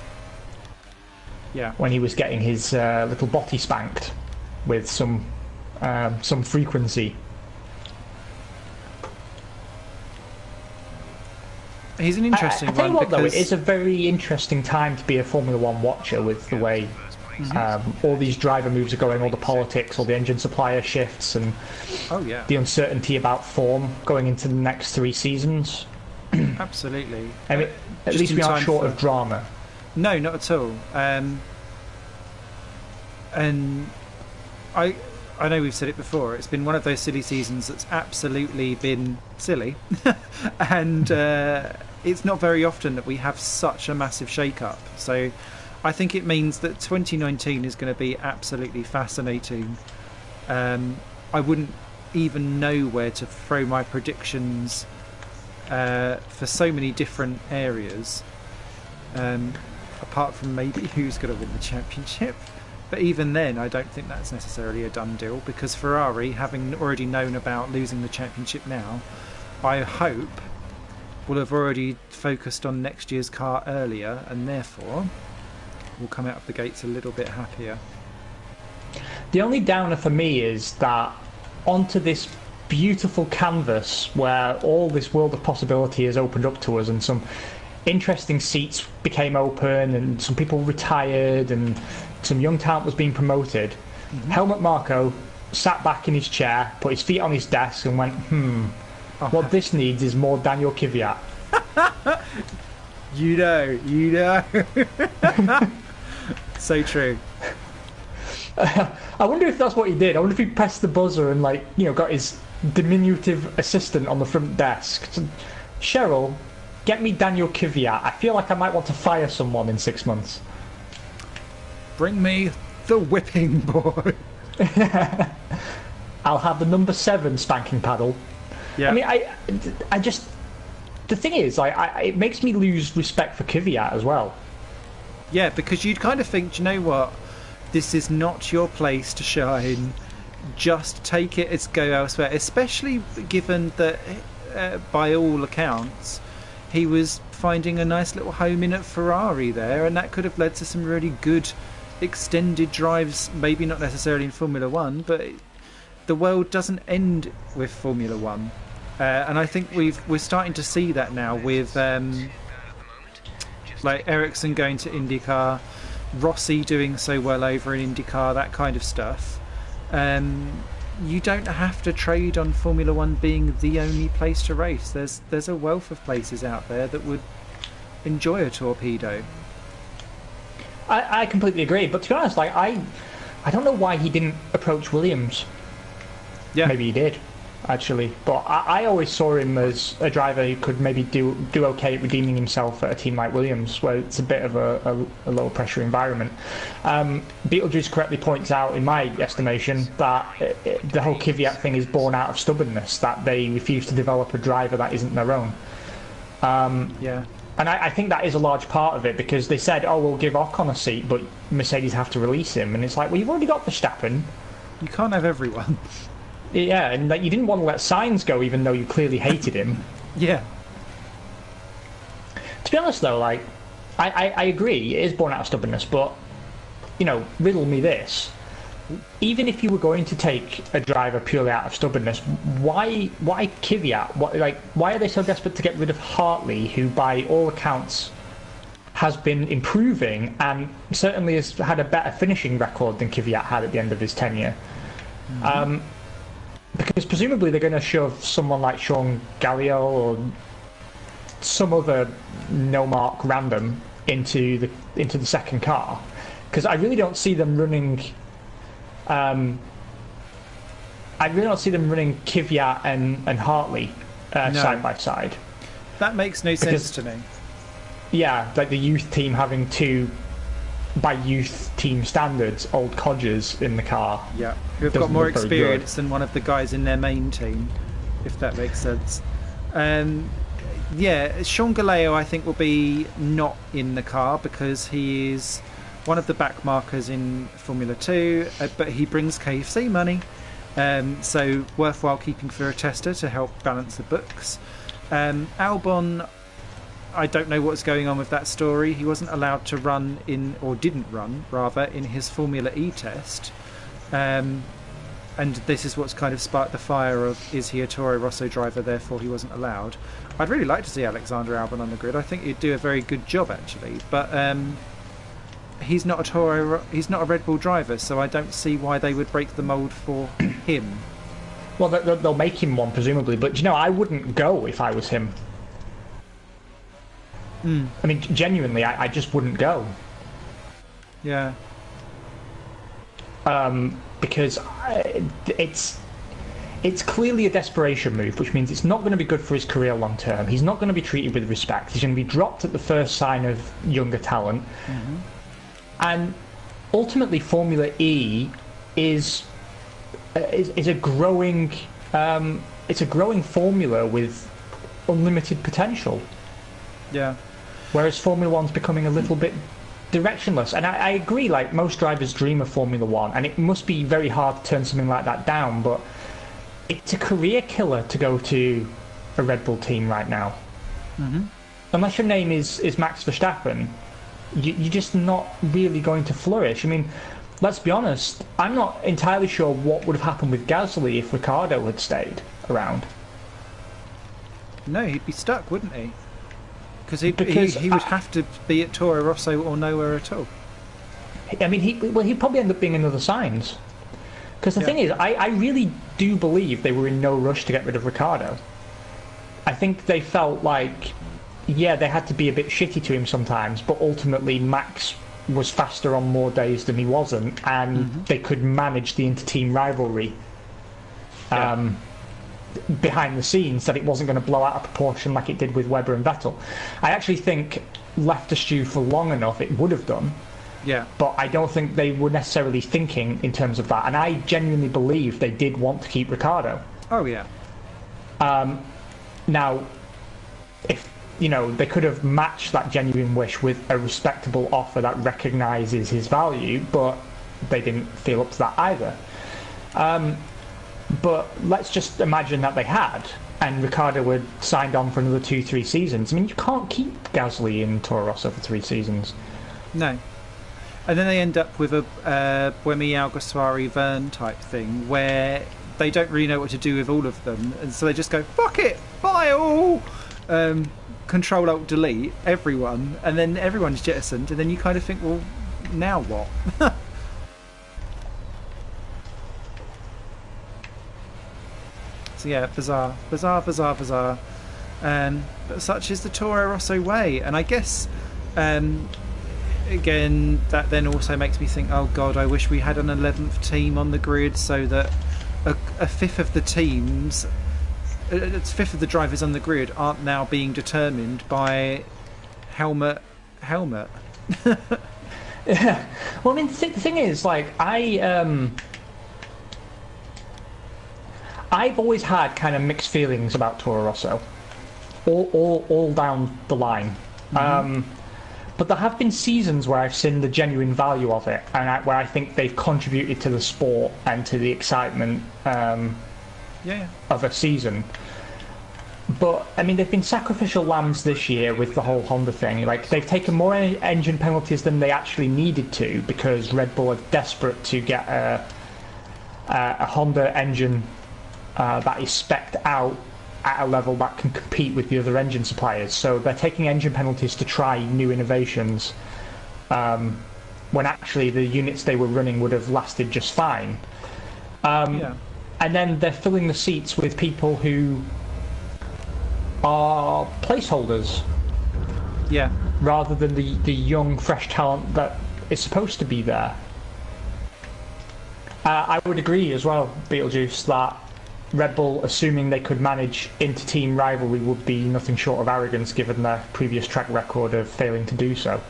Yeah. When he was getting his little body spanked with some frequency. He's an interesting I tell you one what, though, because it is a very interesting time to be a Formula One watcher with the way all these driver moves are going, all the politics, all the engine supplier shifts, and the uncertainty about form going into the next 3 seasons. Absolutely. I mean, at least we aren't short of drama. No, not at all. And I know we've said it before, it's been one of those silly seasons that's absolutely been silly. And it's not very often that we have such a massive shake-up. So I think it means that 2019 is going to be absolutely fascinating. I wouldn't even know where to throw my predictions for so many different areas. Apart from maybe who's going to win the championship. But even then, I don't think that's necessarily a done deal, because Ferrari, having already known about losing the championship now, I hope will have already focused on next year's car earlier, and therefore will come out of the gates a little bit happier. The only downer for me is that onto this beautiful canvas where all this world of possibility has opened up to us, and some interesting seats became open, and some people retired, and some young talent was being promoted. Helmut Marko sat back in his chair, put his feet on his desk, and went, what this needs is more Daniel Kvyat. You know. So true. I wonder if that's what he did. I wonder if he pressed the buzzer and, got his diminutive assistant on the front desk. Cheryl, get me Daniel Kvyat. I feel like I might want to fire someone in 6 months. Bring me the whipping boy. I'll have the number 7 spanking paddle. Yeah. I mean, I just... The thing is, it makes me lose respect for Kvyat as well. Yeah, because you'd kind of think, do you know what? This is not your place to shine. Just take it as go elsewhere. Especially given that, by all accounts, he was finding a nice little home in at Ferrari there, and that could have led to some really good extended drives, maybe not necessarily in Formula One, but the world doesn't end with Formula One. And I think we're starting to see that now with like Ericsson going to IndyCar, Rossi doing so well over in IndyCar, that kind of stuff. You don't have to trade on Formula One being the only place to race. There's a wealth of places out there that would enjoy a torpedo. I completely agree, but to be honest, I don't know why he didn't approach Williams. Yeah, maybe he did, actually. But I always saw him as a driver who could maybe do okay at redeeming himself at a team like Williams, where it's a bit of a low pressure environment. Beetlejuice correctly points out, in my estimation, that the whole Kvyat thing is born out of stubbornness, that they refuse to develop a driver that isn't their own. Yeah. And I think that is a large part of it, because they said, oh, we'll give Ocon a seat, but Mercedes have to release him. And it's like, well, you've already got Verstappen. You can't have everyone. Yeah, and like, you didn't want to let Sainz go, even though you clearly hated him. Yeah. To be honest, though, like, I agree, it is born out of stubbornness, but, you know, riddle me this. Even if you were going to take a driver purely out of stubbornness, why Kvyat? Why are they so desperate to get rid of Hartley, who by all accounts has been improving and certainly has had a better finishing record than Kvyat had at the end of his tenure? Because presumably they're going to shove someone like Sean Gallio or some other no-mark random into the second car, because I really don't see them running. I really don't see them running Kvyat and Hartley side by side. That makes no sense to me. Yeah, like the youth team having two, by youth team standards, old codgers in the car. Yeah, who've got more experience than one of the guys in their main team, if that makes sense. Yeah, Sean Galeo I think will be not in the car because he is one of the back markers in Formula 2, but he brings KFC money, so worthwhile keeping for a tester to help balance the books. Albon, I don't know what's going on with that story. He wasn't allowed to run in, or didn't run rather, in his Formula E test, and this is what's kind of sparked the fire of, is he a Toro Rosso driver, therefore he wasn't allowed. I'd really like to see Alexander Albon on the grid. I think he'd do a very good job actually, but he's not a Red Bull driver, so I don't see why they would break the mould for him. Well, they'll make him one presumably, but you know, I wouldn't go if I was him. I mean, genuinely, I just wouldn't go. Yeah. Because it's clearly a desperation move, which means it's not going to be good for his career long term. He's not going to be treated with respect. He's going to be dropped at the first sign of younger talent. And ultimately, Formula E is a growing formula with unlimited potential. Yeah. Whereas Formula One's becoming a little bit directionless. And I agree, like, most drivers dream of Formula One, and it must be very hard to turn something like that down, but it's a career killer to go to a Red Bull team right now. Unless your name is Max Verstappen, you're just not really going to flourish. I mean, let's be honest, I'm not entirely sure what would have happened with Gasly if Ricciardo had stayed around. No, he'd be stuck, wouldn't he? Because he would have to be at Toro Rosso or nowhere at all. I mean, he'd probably end up being another Sainz. Because the thing is, I really do believe they were in no rush to get rid of Ricciardo. I think they felt like, yeah, they had to be a bit shitty to him sometimes, but ultimately Max was faster on more days than he wasn't, and they could manage the inter-team rivalry behind the scenes, that it wasn't going to blow out of proportion like it did with Webber and Vettel. I actually think left to stew for long enough it would have done. Yeah. But I don't think they were necessarily thinking in terms of that, and I genuinely believe they did want to keep Ricciardo. Oh yeah. Now, if you know, they could have matched that genuine wish with a respectable offer that recognises his value, but they didn't feel up to that either. But let's just imagine that they had, and Ricciardo had signed on for another 2-3 seasons. I mean, you can't keep Gasly in Toro Rosso for 3 seasons. No. And then they end up with a Buemi, Alguersuari, Verne type thing, where they don't really know what to do with all of them, and so they just go, fuck it, buy all! Control-Alt-Delete, everyone, and then everyone's jettisoned, and then you kind of think, well, now what? So yeah, bizarre. But such is the Toro Rosso way, and I guess again that then also makes me think, oh god, I wish we had an 11th team on the grid so that a fifth of the teams, a fifth of the drivers on the grid aren't now being determined by helmet. Yeah. Well, I mean, the thing is, like, I've always had kind of mixed feelings about Toro Rosso. all down the line. But there have been seasons where I've seen the genuine value of it, and where I think they've contributed to the sport and to the excitement of a season. But I mean, they've been sacrificial lambs this year with the whole Honda thing. Like, they've taken more engine penalties than they actually needed to, because Red Bull are desperate to get a Honda engine that is spec'd out at a level that can compete with the other engine suppliers. So they're taking engine penalties to try new innovations, when actually the units they were running would have lasted just fine. And then they're filling the seats with people who are placeholders, rather than the young, fresh talent that is supposed to be there. I would agree as well, Beetlejuice, that Red Bull, assuming they could manage inter-team rivalry, would be nothing short of arrogance given their previous track record of failing to do so.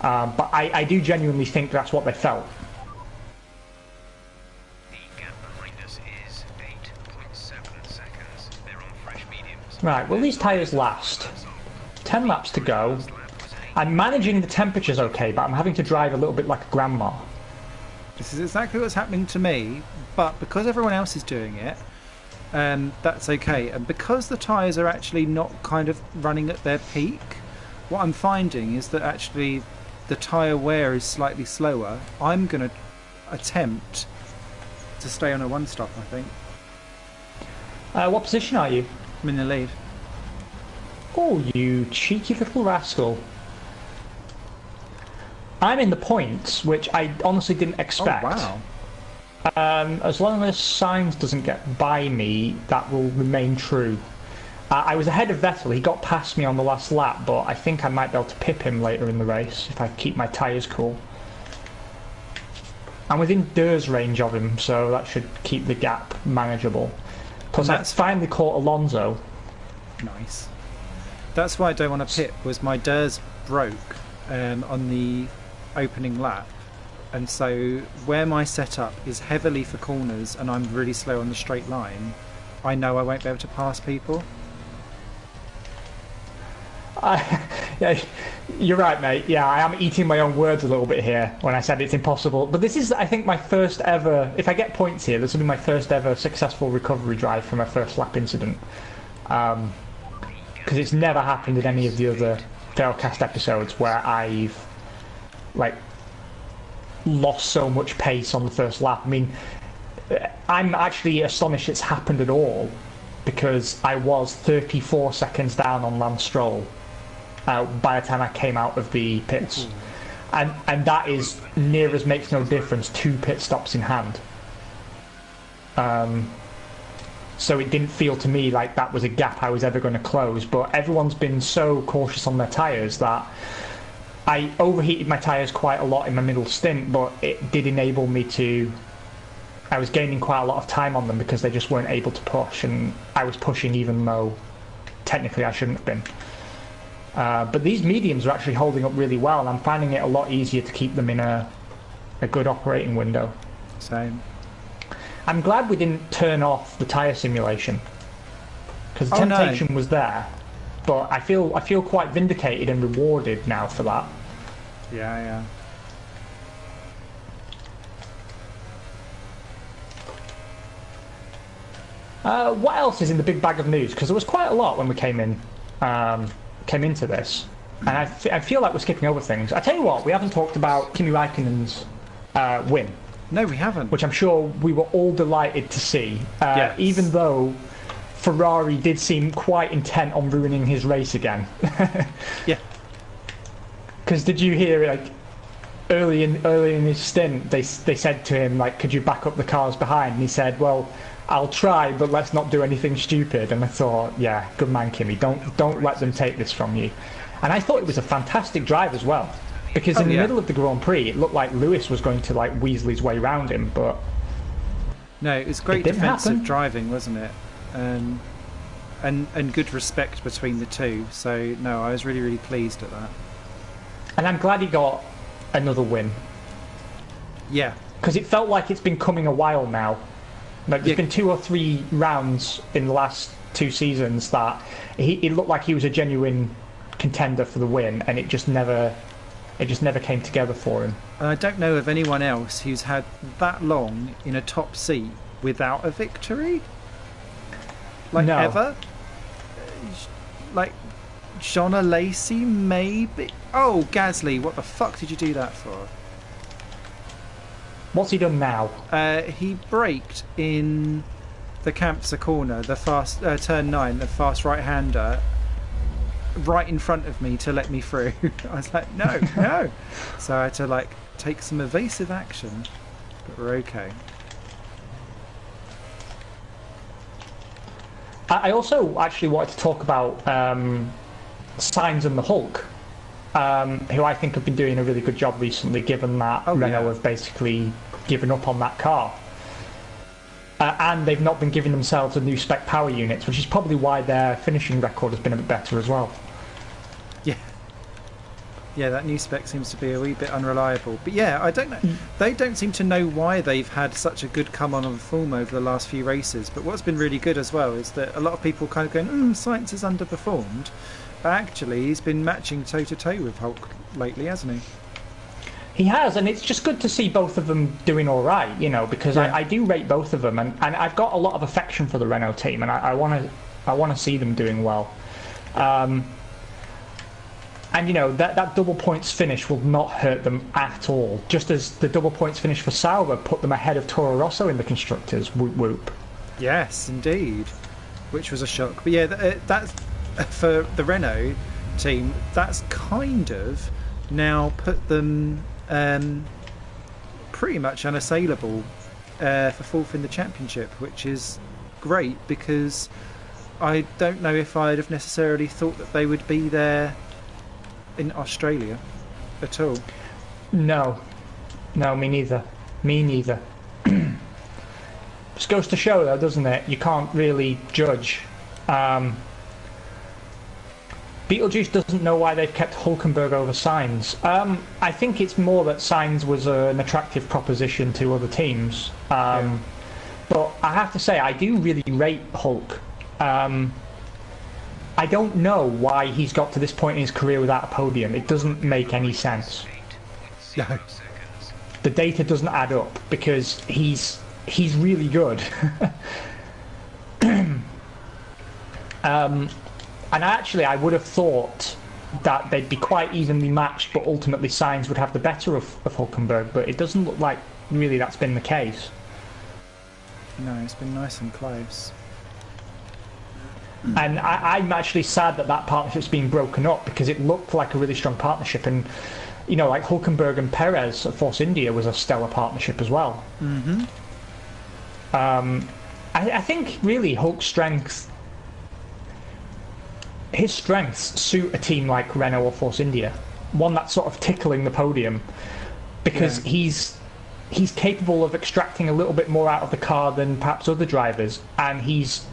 But I do genuinely think that's what they felt. The gap behind us is 8.7 seconds. They're on fresh mediums. Right, well, these tyres last. 10 laps to go. I'm managing the temperatures okay, but I'm having to drive a little bit like a grandma. This is exactly what's happening to me, but because everyone else is doing it, that's okay. And because the tyres are actually not kind of running at their peak, what I'm finding is that actually the tyre wear is slightly slower. I'm going to attempt to stay on a one-stop, I think. What position are you? I'm in the lead. Oh, you cheeky little rascal. I'm in the points, which I honestly didn't expect. Oh, wow. As long as Sainz doesn't get by me, that will remain true. I was ahead of Vettel. He got past me on the last lap, but I think I might be able to pip him later in the race if I keep my tyres cool. I'm within Durr's range of him, so that should keep the gap manageable. Plus, I finally caught Alonso. Nice. That's why I don't want to pit, was my Durr's broke on the opening lap, and so where my setup is heavily for corners and I'm really slow on the straight line, I know I won't be able to pass people. Yeah, you're right, mate. Yeah, I am eating my own words a little bit here when I said it's impossible. But this is, I think, my first ever, if I get points here, this will be my first ever successful recovery drive from a first lap incident. Because it's never happened in any of the other Failcast episodes where I've lost so much pace on the first lap. I mean, I'm actually astonished it's happened at all, because I was 34 seconds down on Lance Stroll by the time I came out of the pits. And that is near as makes no difference, 2 pit stops in hand. So it didn't feel to me like that was a gap I was ever going to close, but everyone's been so cautious on their tyres that I overheated my tyres quite a lot in my middle stint, but it did enable me to... I was gaining quite a lot of time on them because they just weren't able to push, and I was pushing even though technically I shouldn't have been. But these mediums are actually holding up really well, and I'm finding it a lot easier to keep them in a good operating window. Same. I'm glad we didn't turn off the tyre simulation, because the temptation was there, but I feel quite vindicated and rewarded now for that. Yeah. What else is in the big bag of news? Because there was quite a lot when we came into this, and I feel like we're skipping over things. I tell you what, we haven't talked about Kimi Räikkönen's win. No, we haven't. Which I'm sure we were all delighted to see, yes. Even though Ferrari did seem quite intent on ruining his race again. Yeah. Because did you hear, like, early in his stint, they said to him, like, could you back up the cars behind? And he said, well, I'll try, but let's not do anything stupid. And I thought, yeah, good man, Kimi. Don't let them take this from you. And I thought it was a fantastic drive as well. Because in the middle of the Grand Prix, it looked like Lewis was going to, like, weasel his way around him, but... No, it was great defensive driving, wasn't it? And good respect between the two. So, no, I was really, really pleased at that. And I'm glad he got another win. Yeah. Because it felt like it's been coming a while now. Like, there's been 2 or 3 rounds in the last 2 seasons that he looked like he was a genuine contender for the win, and it just never came together for him. And I don't know of anyone else who's had that long in a top seat without a victory. Like, No. ever? Like, Shona Lacey, maybe? Oh, Gasly, what the fuck did you do that for? What's he done now? He braked in the Campsa corner, the fast turn 9, the fast right-hander, right in front of me to let me through. I was like, no, no. So I had to, like, take some evasive action, but we're okay. I also actually wanted to talk about Sainz and the Hulk, who I think have been doing a really good job recently, given that Renault have basically given up on that car. And they've not been giving themselves a new spec power units, which is probably why their finishing record has been a bit better as well. Yeah. Yeah, that new spec seems to be a wee bit unreliable. But yeah, I don't know. They don't seem to know why they've had such a good come on form over the last few races. But what's been really good as well is that a lot of people kind of going, Sainz has underperformed. But actually, he's been matching toe-to-toe with Hulk lately, hasn't he? He has, and it's just good to see both of them doing all right, you know, because Yeah. I do rate both of them, and I've got a lot of affection for the Renault team, and I want to see them doing well. And you know that double points finish will not hurt them at all. Just as the double points finish for Sauber put them ahead of Toro Rosso in the constructors. Whoop whoop. Yes, indeed. Which was a shock. But yeah, that's for the Renault team. That's kind of now put them pretty much unassailable for fourth in the championship, which is great because I don't know if I'd have necessarily thought that they would be there in Australia at all. No, me neither. Just goes to show, though, doesn't it? You can't really judge. Beetlejuice doesn't know why they've kept Hulkenberg over Sainz. I think it's more that Sainz was an attractive proposition to other teams. But I have to say, I do really rate Hulk. I don't know why he's got to this point in his career without a podium. It doesn't make any sense. No. The data doesn't add up because he's really good. And I would have thought that they'd be quite evenly matched, but ultimately Sainz would have the better of Hulkenberg, but it doesn't look like really that's been the case. No, it's been nice and close. And I'm actually sad that partnership's been broken up because it looked like a really strong partnership, and you know, like Hulkenberg and Perez at Force India was a stellar partnership as well. Mm-hmm. I think really Hulk's his strengths suit a team like Renault or Force India, one that's sort of tickling the podium, because he's capable of extracting a little bit more out of the car than perhaps other drivers, and he's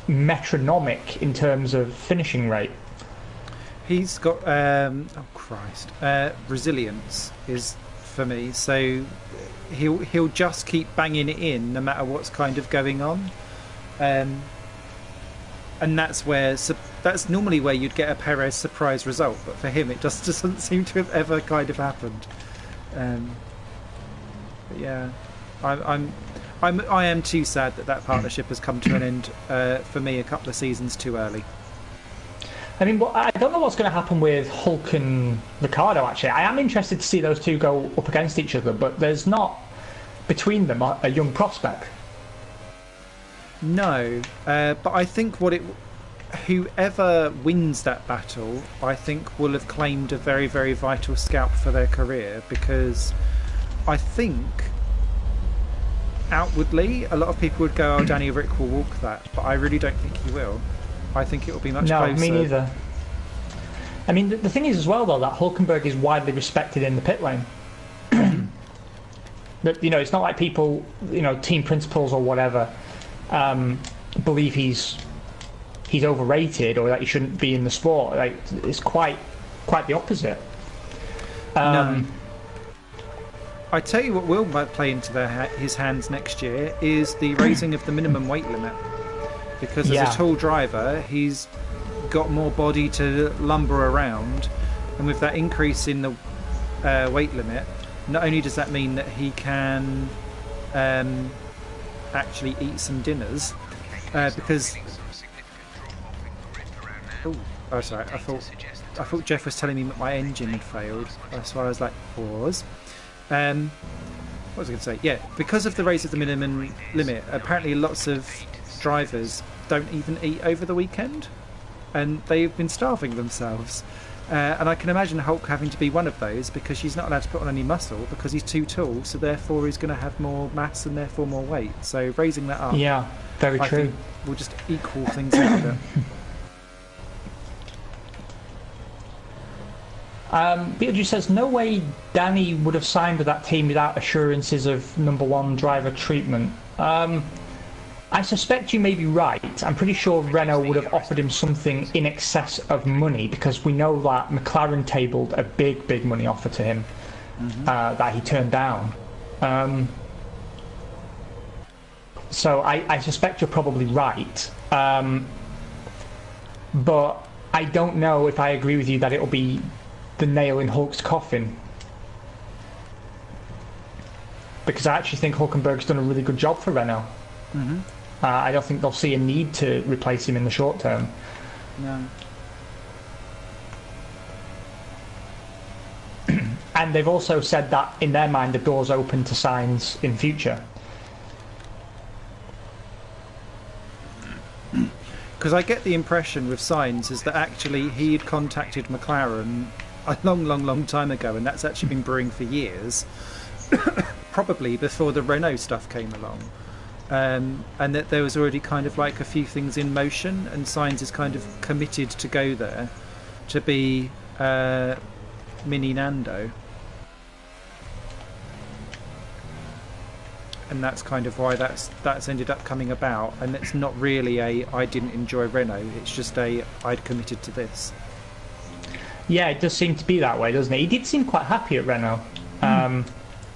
metronomic in terms of finishing rate. He's got resilience is for me, so he'll just keep banging it in no matter what's kind of going on, and that's normally where you'd get a Perez surprise result, but for him it just doesn't seem to have ever kind of happened. But yeah, I am too sad that partnership has come to an end for me a couple of seasons too early. I mean, I don't know what's going to happen with Hulk and Ricciardo, actually. I am interested to see those two go up against each other, but there's not, between them, a young prospect. No, but I think whoever wins that battle, I think will have claimed a very, very vital scalp for their career, because I think outwardly a lot of people would go, Danny Rick will walk that, but I really don't think he will. I think it will be much closer. No, me neither. I mean, the thing is as well, though, that Hulkenberg is widely respected in the pit lane. That, you know, it's not like people, you know, team principals or whatever, believe he's overrated or that he shouldn't be in the sport. Like, it's quite the opposite. No. I tell you what will play into his hands next year is the raising of the minimum weight limit. because as a tall driver, he's got more body to lumber around, and with that increase in the weight limit, not only does that mean that he can actually eat some dinners, because oh sorry, I thought Jeff was telling me that my engine had failed. That's why I was like, pause. What was I going to say? Yeah, because of the raise of the minimum limit, apparently lots of drivers don't even eat over the weekend, and they've been starving themselves. And I can imagine Hulk having to be one of those, because he's not allowed to put on any muscle because he's too tall, so therefore he's going to have more mass and therefore more weight. So raising that up, yeah, very I true, think will just equal things out a bit. Beetlejuice says, no way Danny would have signed with that team without assurances of number one driver treatment. I suspect you may be right. I'm pretty sure Renault would have offered him something in excess of money, because we know that McLaren tabled a big money offer to him that he turned down. So I suspect you're probably right. But I don't know if I agree with you that it'll be the nail in Hulk's coffin, because I actually think Hulkenberg's done a really good job for Renault. I don't think they'll see a need to replace him in the short term. No. And they've also said that in their mind the door's open to signs in future. Because I get the impression with Sainz is that actually he had contacted McLaren a long time ago, and that's actually been brewing for years, probably before the Renault stuff came along, and that there was already kind of like a few things in motion, and Sainz is kind of committed to go there to be mini Nando, and that's kind of why that's ended up coming about. And it's not really I didn't enjoy Renault, it's just I'd committed to this. Yeah, it does seem to be that way, doesn't it? He did seem quite happy at Renault,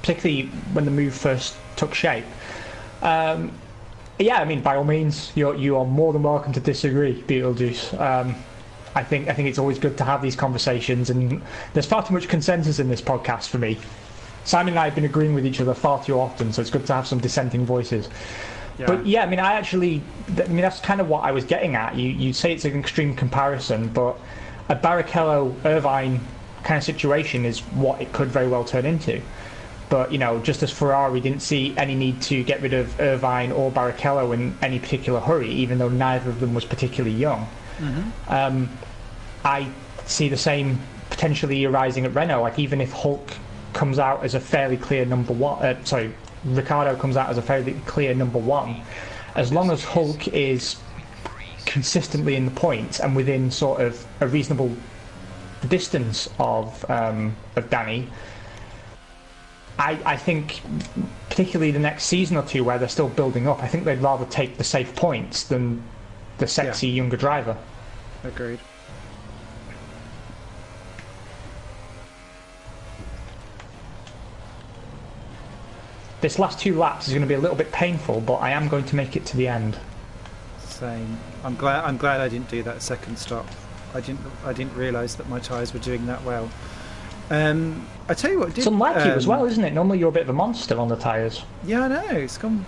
particularly when the move first took shape. Yeah, I mean, by all means, you are more than welcome to disagree, Beetlejuice. I think it's always good to have these conversations, and there's far too much consensus in this podcast for me. Simon and I have been agreeing with each other far too often, so it's good to have some dissenting voices. Yeah. But yeah, I mean, that's kind of what I was getting at. You say it's an extreme comparison, but a Barrichello-Irvine kind of situation is what it could very well turn into. But, you know, just as Ferrari didn't see any need to get rid of Irvine or Barrichello in any particular hurry, even though neither of them was particularly young, I see the same potentially arising at Renault. Like, even if Hulk comes out as a fairly clear number one, Ricciardo comes out as a fairly clear number one, as long as Hulk is consistently in the points and within sort of a reasonable distance of Danny, I think, particularly the next season or two where they're still building up, I think they'd rather take the safe points than the sexy younger driver. Agreed. This last 2 laps is going to be a little bit painful, but I am going to make it to the end. Same. I'm glad I didn't do that second stop. I didn't realise that my tyres were doing that well. I tell you what, it's unlike you as well, isn't it? Normally you're a bit of a monster on the tyres. Yeah, I know. It's gone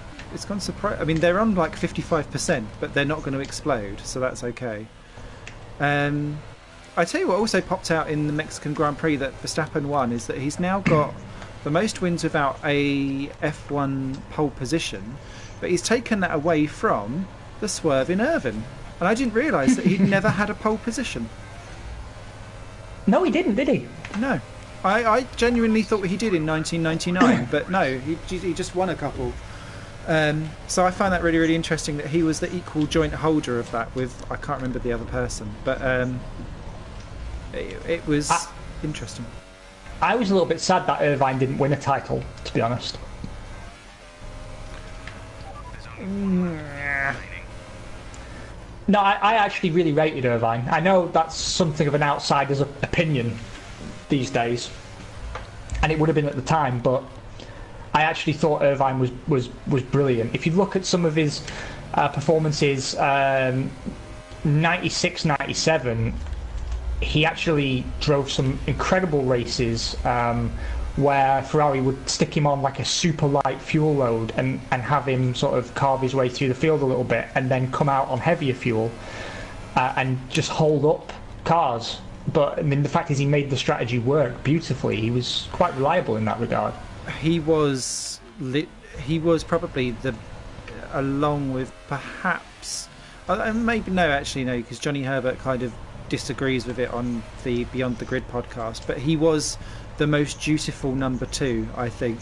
surprise. I mean, they're on like 55%, but they're not going to explode, so that's okay. I tell you what also popped out in the Mexican Grand Prix that Verstappen won is that he's now got the most wins without a F1 pole position, but he's taken that away from the swerve in Irvine. And I didn't realise that he'd never had a pole position. No, he didn't, did he? No. I genuinely thought he did in 1999, but no, he just won a couple. So I found that really, really interesting that he was the equal joint holder of that with, I can't remember the other person, but it was interesting. I was a little bit sad that Irvine didn't win a title, to be honest. No, I actually really rated Irvine. I know that's something of an outsider's opinion these days, and it would have been at the time, but I actually thought Irvine was brilliant. If you look at some of his performances, 96, 97, he actually drove some incredible races where Ferrari would stick him on like a super light fuel load and have him sort of carve his way through the field a little bit and then come out on heavier fuel and just hold up cars. But I mean, the fact is he made the strategy work beautifully. He was quite reliable in that regard. He was probably the, along with perhaps, maybe no, actually no, because Johnny Herbert kind of disagrees with it on the Beyond the Grid podcast, but he was the most dutiful number 2, I think,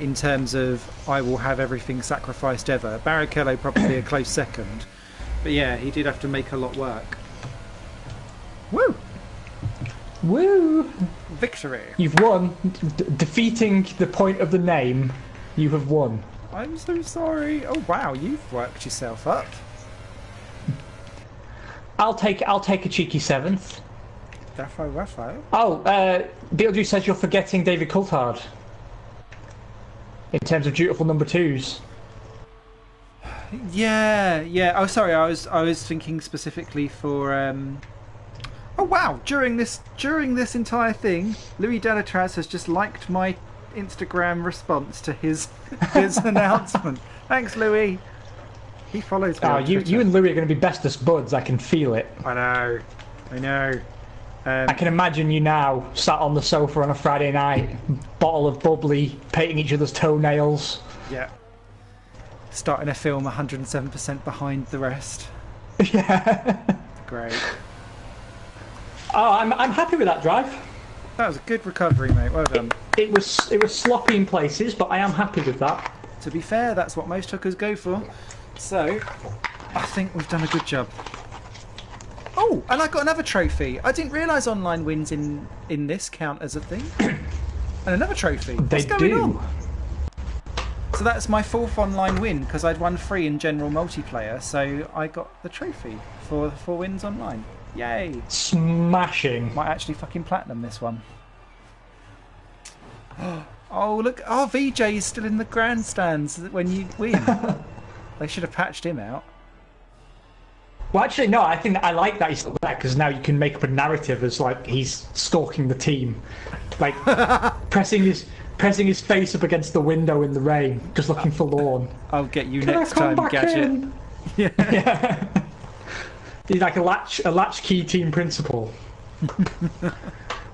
in terms of I will have everything sacrificed ever. Barrichello probably a close second, but yeah, he did have to make a lot work. Woo! Woo! Victory! You've won. Defeating the point of the name, you have won. I'm so sorry. Oh wow, you've worked yourself up. I'll take a cheeky 7th. Rafael. Oh, Beetlejuice says you're forgetting David Coulthard in terms of dutiful number 2s. Yeah. Oh, sorry. I was thinking specifically for. Oh wow! During this entire thing, Louis Delatraz has just liked my Instagram response to his announcement. Thanks, Louis. He follows me. Oh, on Twitter. you and Louis are going to be bestest buds. I can feel it. I know. I can imagine you now sat on the sofa on a Friday night, bottle of bubbly, painting each other's toenails. Yeah. Starting a film 107% behind the rest. Yeah. Great. Oh, I'm happy with that drive. That was a good recovery, mate. Well done. It was sloppy in places, but I am happy with that. To be fair, that's what most hookers go for. So, I think we've done a good job. Oh, and I got another trophy. I didn't realise online wins in this count as a thing. And another trophy. What's going on? So that's my 4th online win, because I'd won 3 in general multiplayer, so I got the trophy for 4 wins online. Yay! Smashing. Might actually fucking platinum this one. Oh, look. Oh, VJ is still in the grandstands when you win. They should have patched him out. Well, actually, no, I think I like that he's still there, because now you can make up a narrative as, like, he's stalking the team. Like, pressing his face up against the window in the rain, just looking forlorn. I'll get you next time, Gadget. Yeah. He's like a latchkey team principal.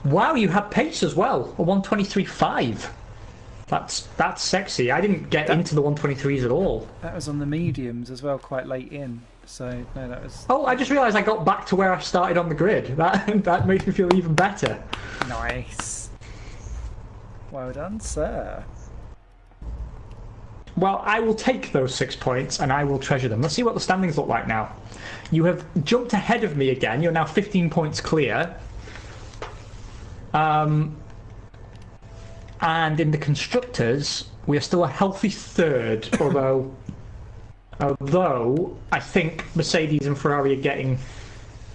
Wow, you had pace as well, a 123.5. That's sexy. I didn't get into the 123s at all. That was on the mediums as well, quite late in. So no, that was. Oh, I just realised I got back to where I started on the grid. That makes me feel even better. Nice. Well done, sir. Well, I will take those 6 points and I will treasure them. Let's see what the standings look like now. You have jumped ahead of me again. You're now 15 points clear. And in the constructors, we are still a healthy 3rd, although I think Mercedes and Ferrari are getting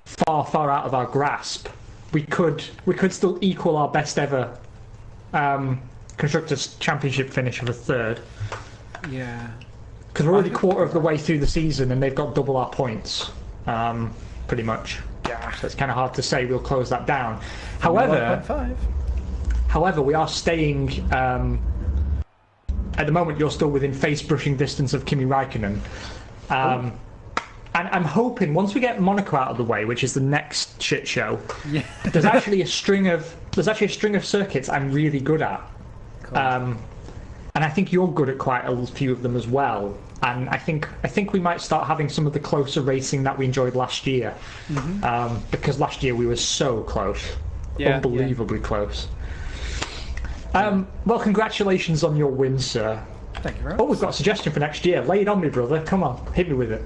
far out of our grasp. We could still equal our best ever constructors championship finish of a 3rd. Yeah. Because we're already quarter of the way through the season and they've got double our points, pretty much. Yeah. So it's kind of hard to say we'll close that down. However, we are staying. At the moment, you're still within face brushing distance of Kimi Raikkonen. And I'm hoping once we get Monaco out of the way, which is the next shit show, there's actually a string of circuits I'm really good at. Cool. And I think you're good at quite a few of them as well. And I think we might start having some of the closer racing that we enjoyed last year. Mm-hmm. Because last year we were so close. Unbelievably close. Well, congratulations on your win, sir. Thank you very much. Oh, we've got a suggestion for next year. Lay it on me, brother. Come on, hit me with it.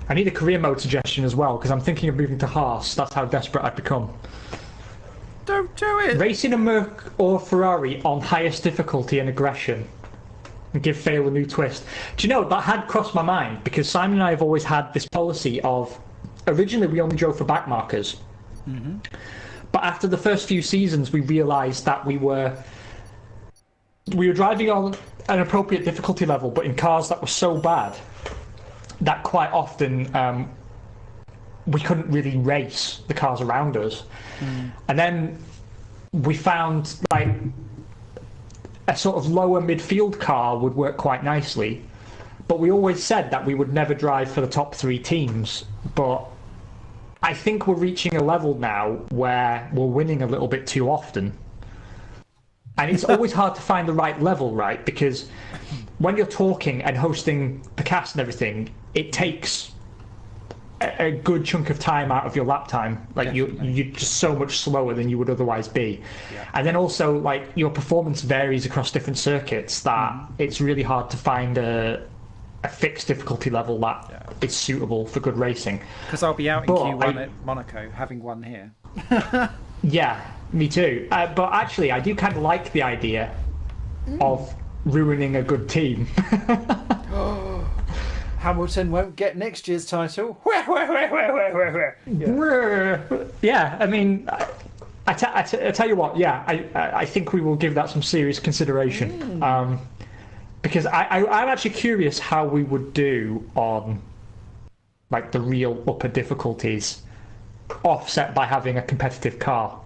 I need a career mode suggestion as well, because I'm thinking of moving to Haas. That's how desperate I've become. Don't do it! Racing a Merc or Ferrari on highest difficulty and aggression. And give Fail a new twist. Do you know, that had crossed my mind, because Simon and I have always had this policy of... Originally, we only drove for backmarkers. Mm-hmm. But after the first few seasons, we realised that we were we were driving on an appropriate difficulty level, but in cars that were so bad that quite often we couldn't really race the cars around us. And then we found like a sort of lower midfield car would work quite nicely, but we always said that we would never drive for the top 3 teams. But I think we're reaching a level now where we're winning a little bit too often. And it's always hard to find the right level, right? Because when you're talking and hosting the cast and everything, it takes a good chunk of time out of your lap time. Like you're just so much slower than you would otherwise be. Yeah. And then also like your performance varies across different circuits that it's really hard to find a fixed difficulty level that is suitable for good racing. Because I'll be out in Q1 at Monaco, having won here. Yeah, me too. But actually, I do kind of like the idea of ruining a good team. Hamilton won't get next year's title. Yeah, I mean, I tell you what, yeah, I think we will give that some serious consideration. Because I'm actually curious how we would do on like the real upper difficulties offset by having a competitive car.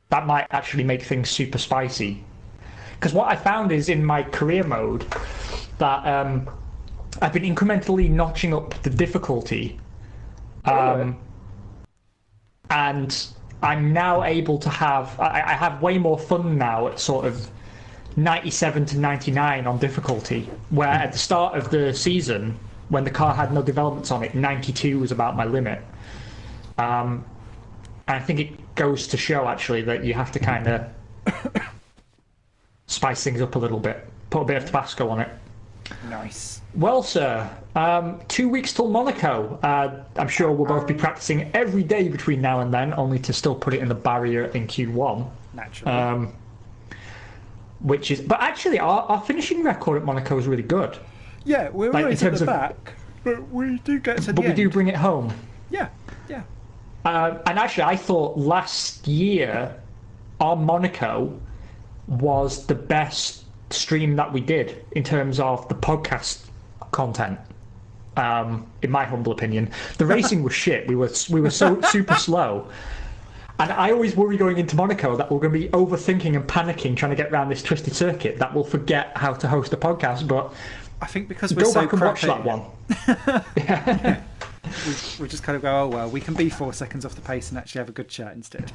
That might actually make things super spicy. Because what I found is in my career mode that I've been incrementally notching up the difficulty, and I'm now able to have I have way more fun now at sort of 97 to 99 on difficulty, where at the start of the season when the car had no developments on it, 92 was about my limit. And I think it goes to show actually that you have to kind of spice things up a little bit, put a bit of Tabasco on it. Nice. Well, sir, 2 weeks till Monaco. I'm sure we'll both be practicing every day between now and then, only to still put it in the barrier in Q1. Naturally. Which is, but actually, our finishing record at Monaco is really good. Yeah, we're like, always at the back, but we do get to the But end. we do bring it home. Yeah, yeah. And actually, I thought last year, our Monaco was the best stream that we did in terms of the podcast content. In my humble opinion, the racing was shit. We were so super slow, and I always worry going into Monaco that we're going to be overthinking and panicking trying to get around this twisted circuit that we'll forget how to host a podcast. But I think because we're go so back and watch that one. Yeah. we just kind of go, oh well, we can be 4 seconds off the pace and actually have a good chat instead.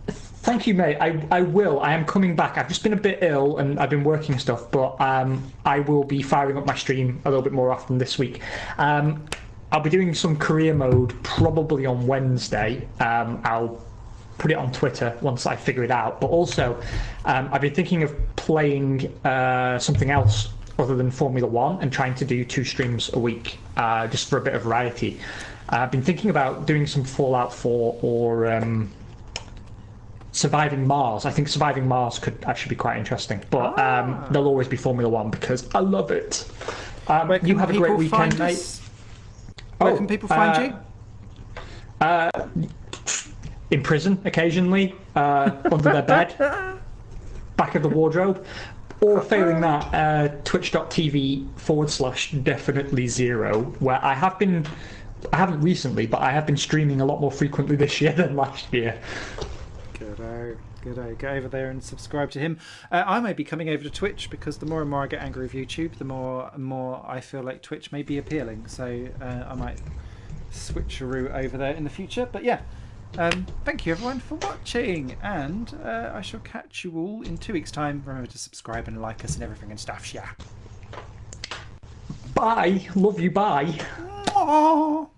Thank you, mate. I will. I am coming back. I've just been a bit ill and I've been working and stuff, but I will be firing up my stream a little bit more often this week. I'll be doing some career mode probably on Wednesday. I'll put it on Twitter once I figure it out. But also, I've been thinking of playing something else other than Formula 1 and trying to do 2 streams a week just for a bit of variety. I've been thinking about doing some Fallout 4 or Surviving Mars. I think Surviving Mars could actually be quite interesting. But there'll always be Formula 1 because I love it. You have a great weekend, mate. Where can people find you? In prison, occasionally, under their bed, back of the wardrobe, or failing that, twitch.tv/definitely0, where I haven't recently, but I have been streaming a lot more frequently this year than last year. Good. Go over there and subscribe to him. I may be coming over to Twitch because the more and more I get angry with YouTube, the more and more I feel like Twitch may be appealing. So I might switcheroo over there in the future. But yeah, thank you everyone for watching, and I shall catch you all in 2 weeks' time. Remember to subscribe and like us and everything and stuff. Yeah. Bye. Love you. Bye. Aww.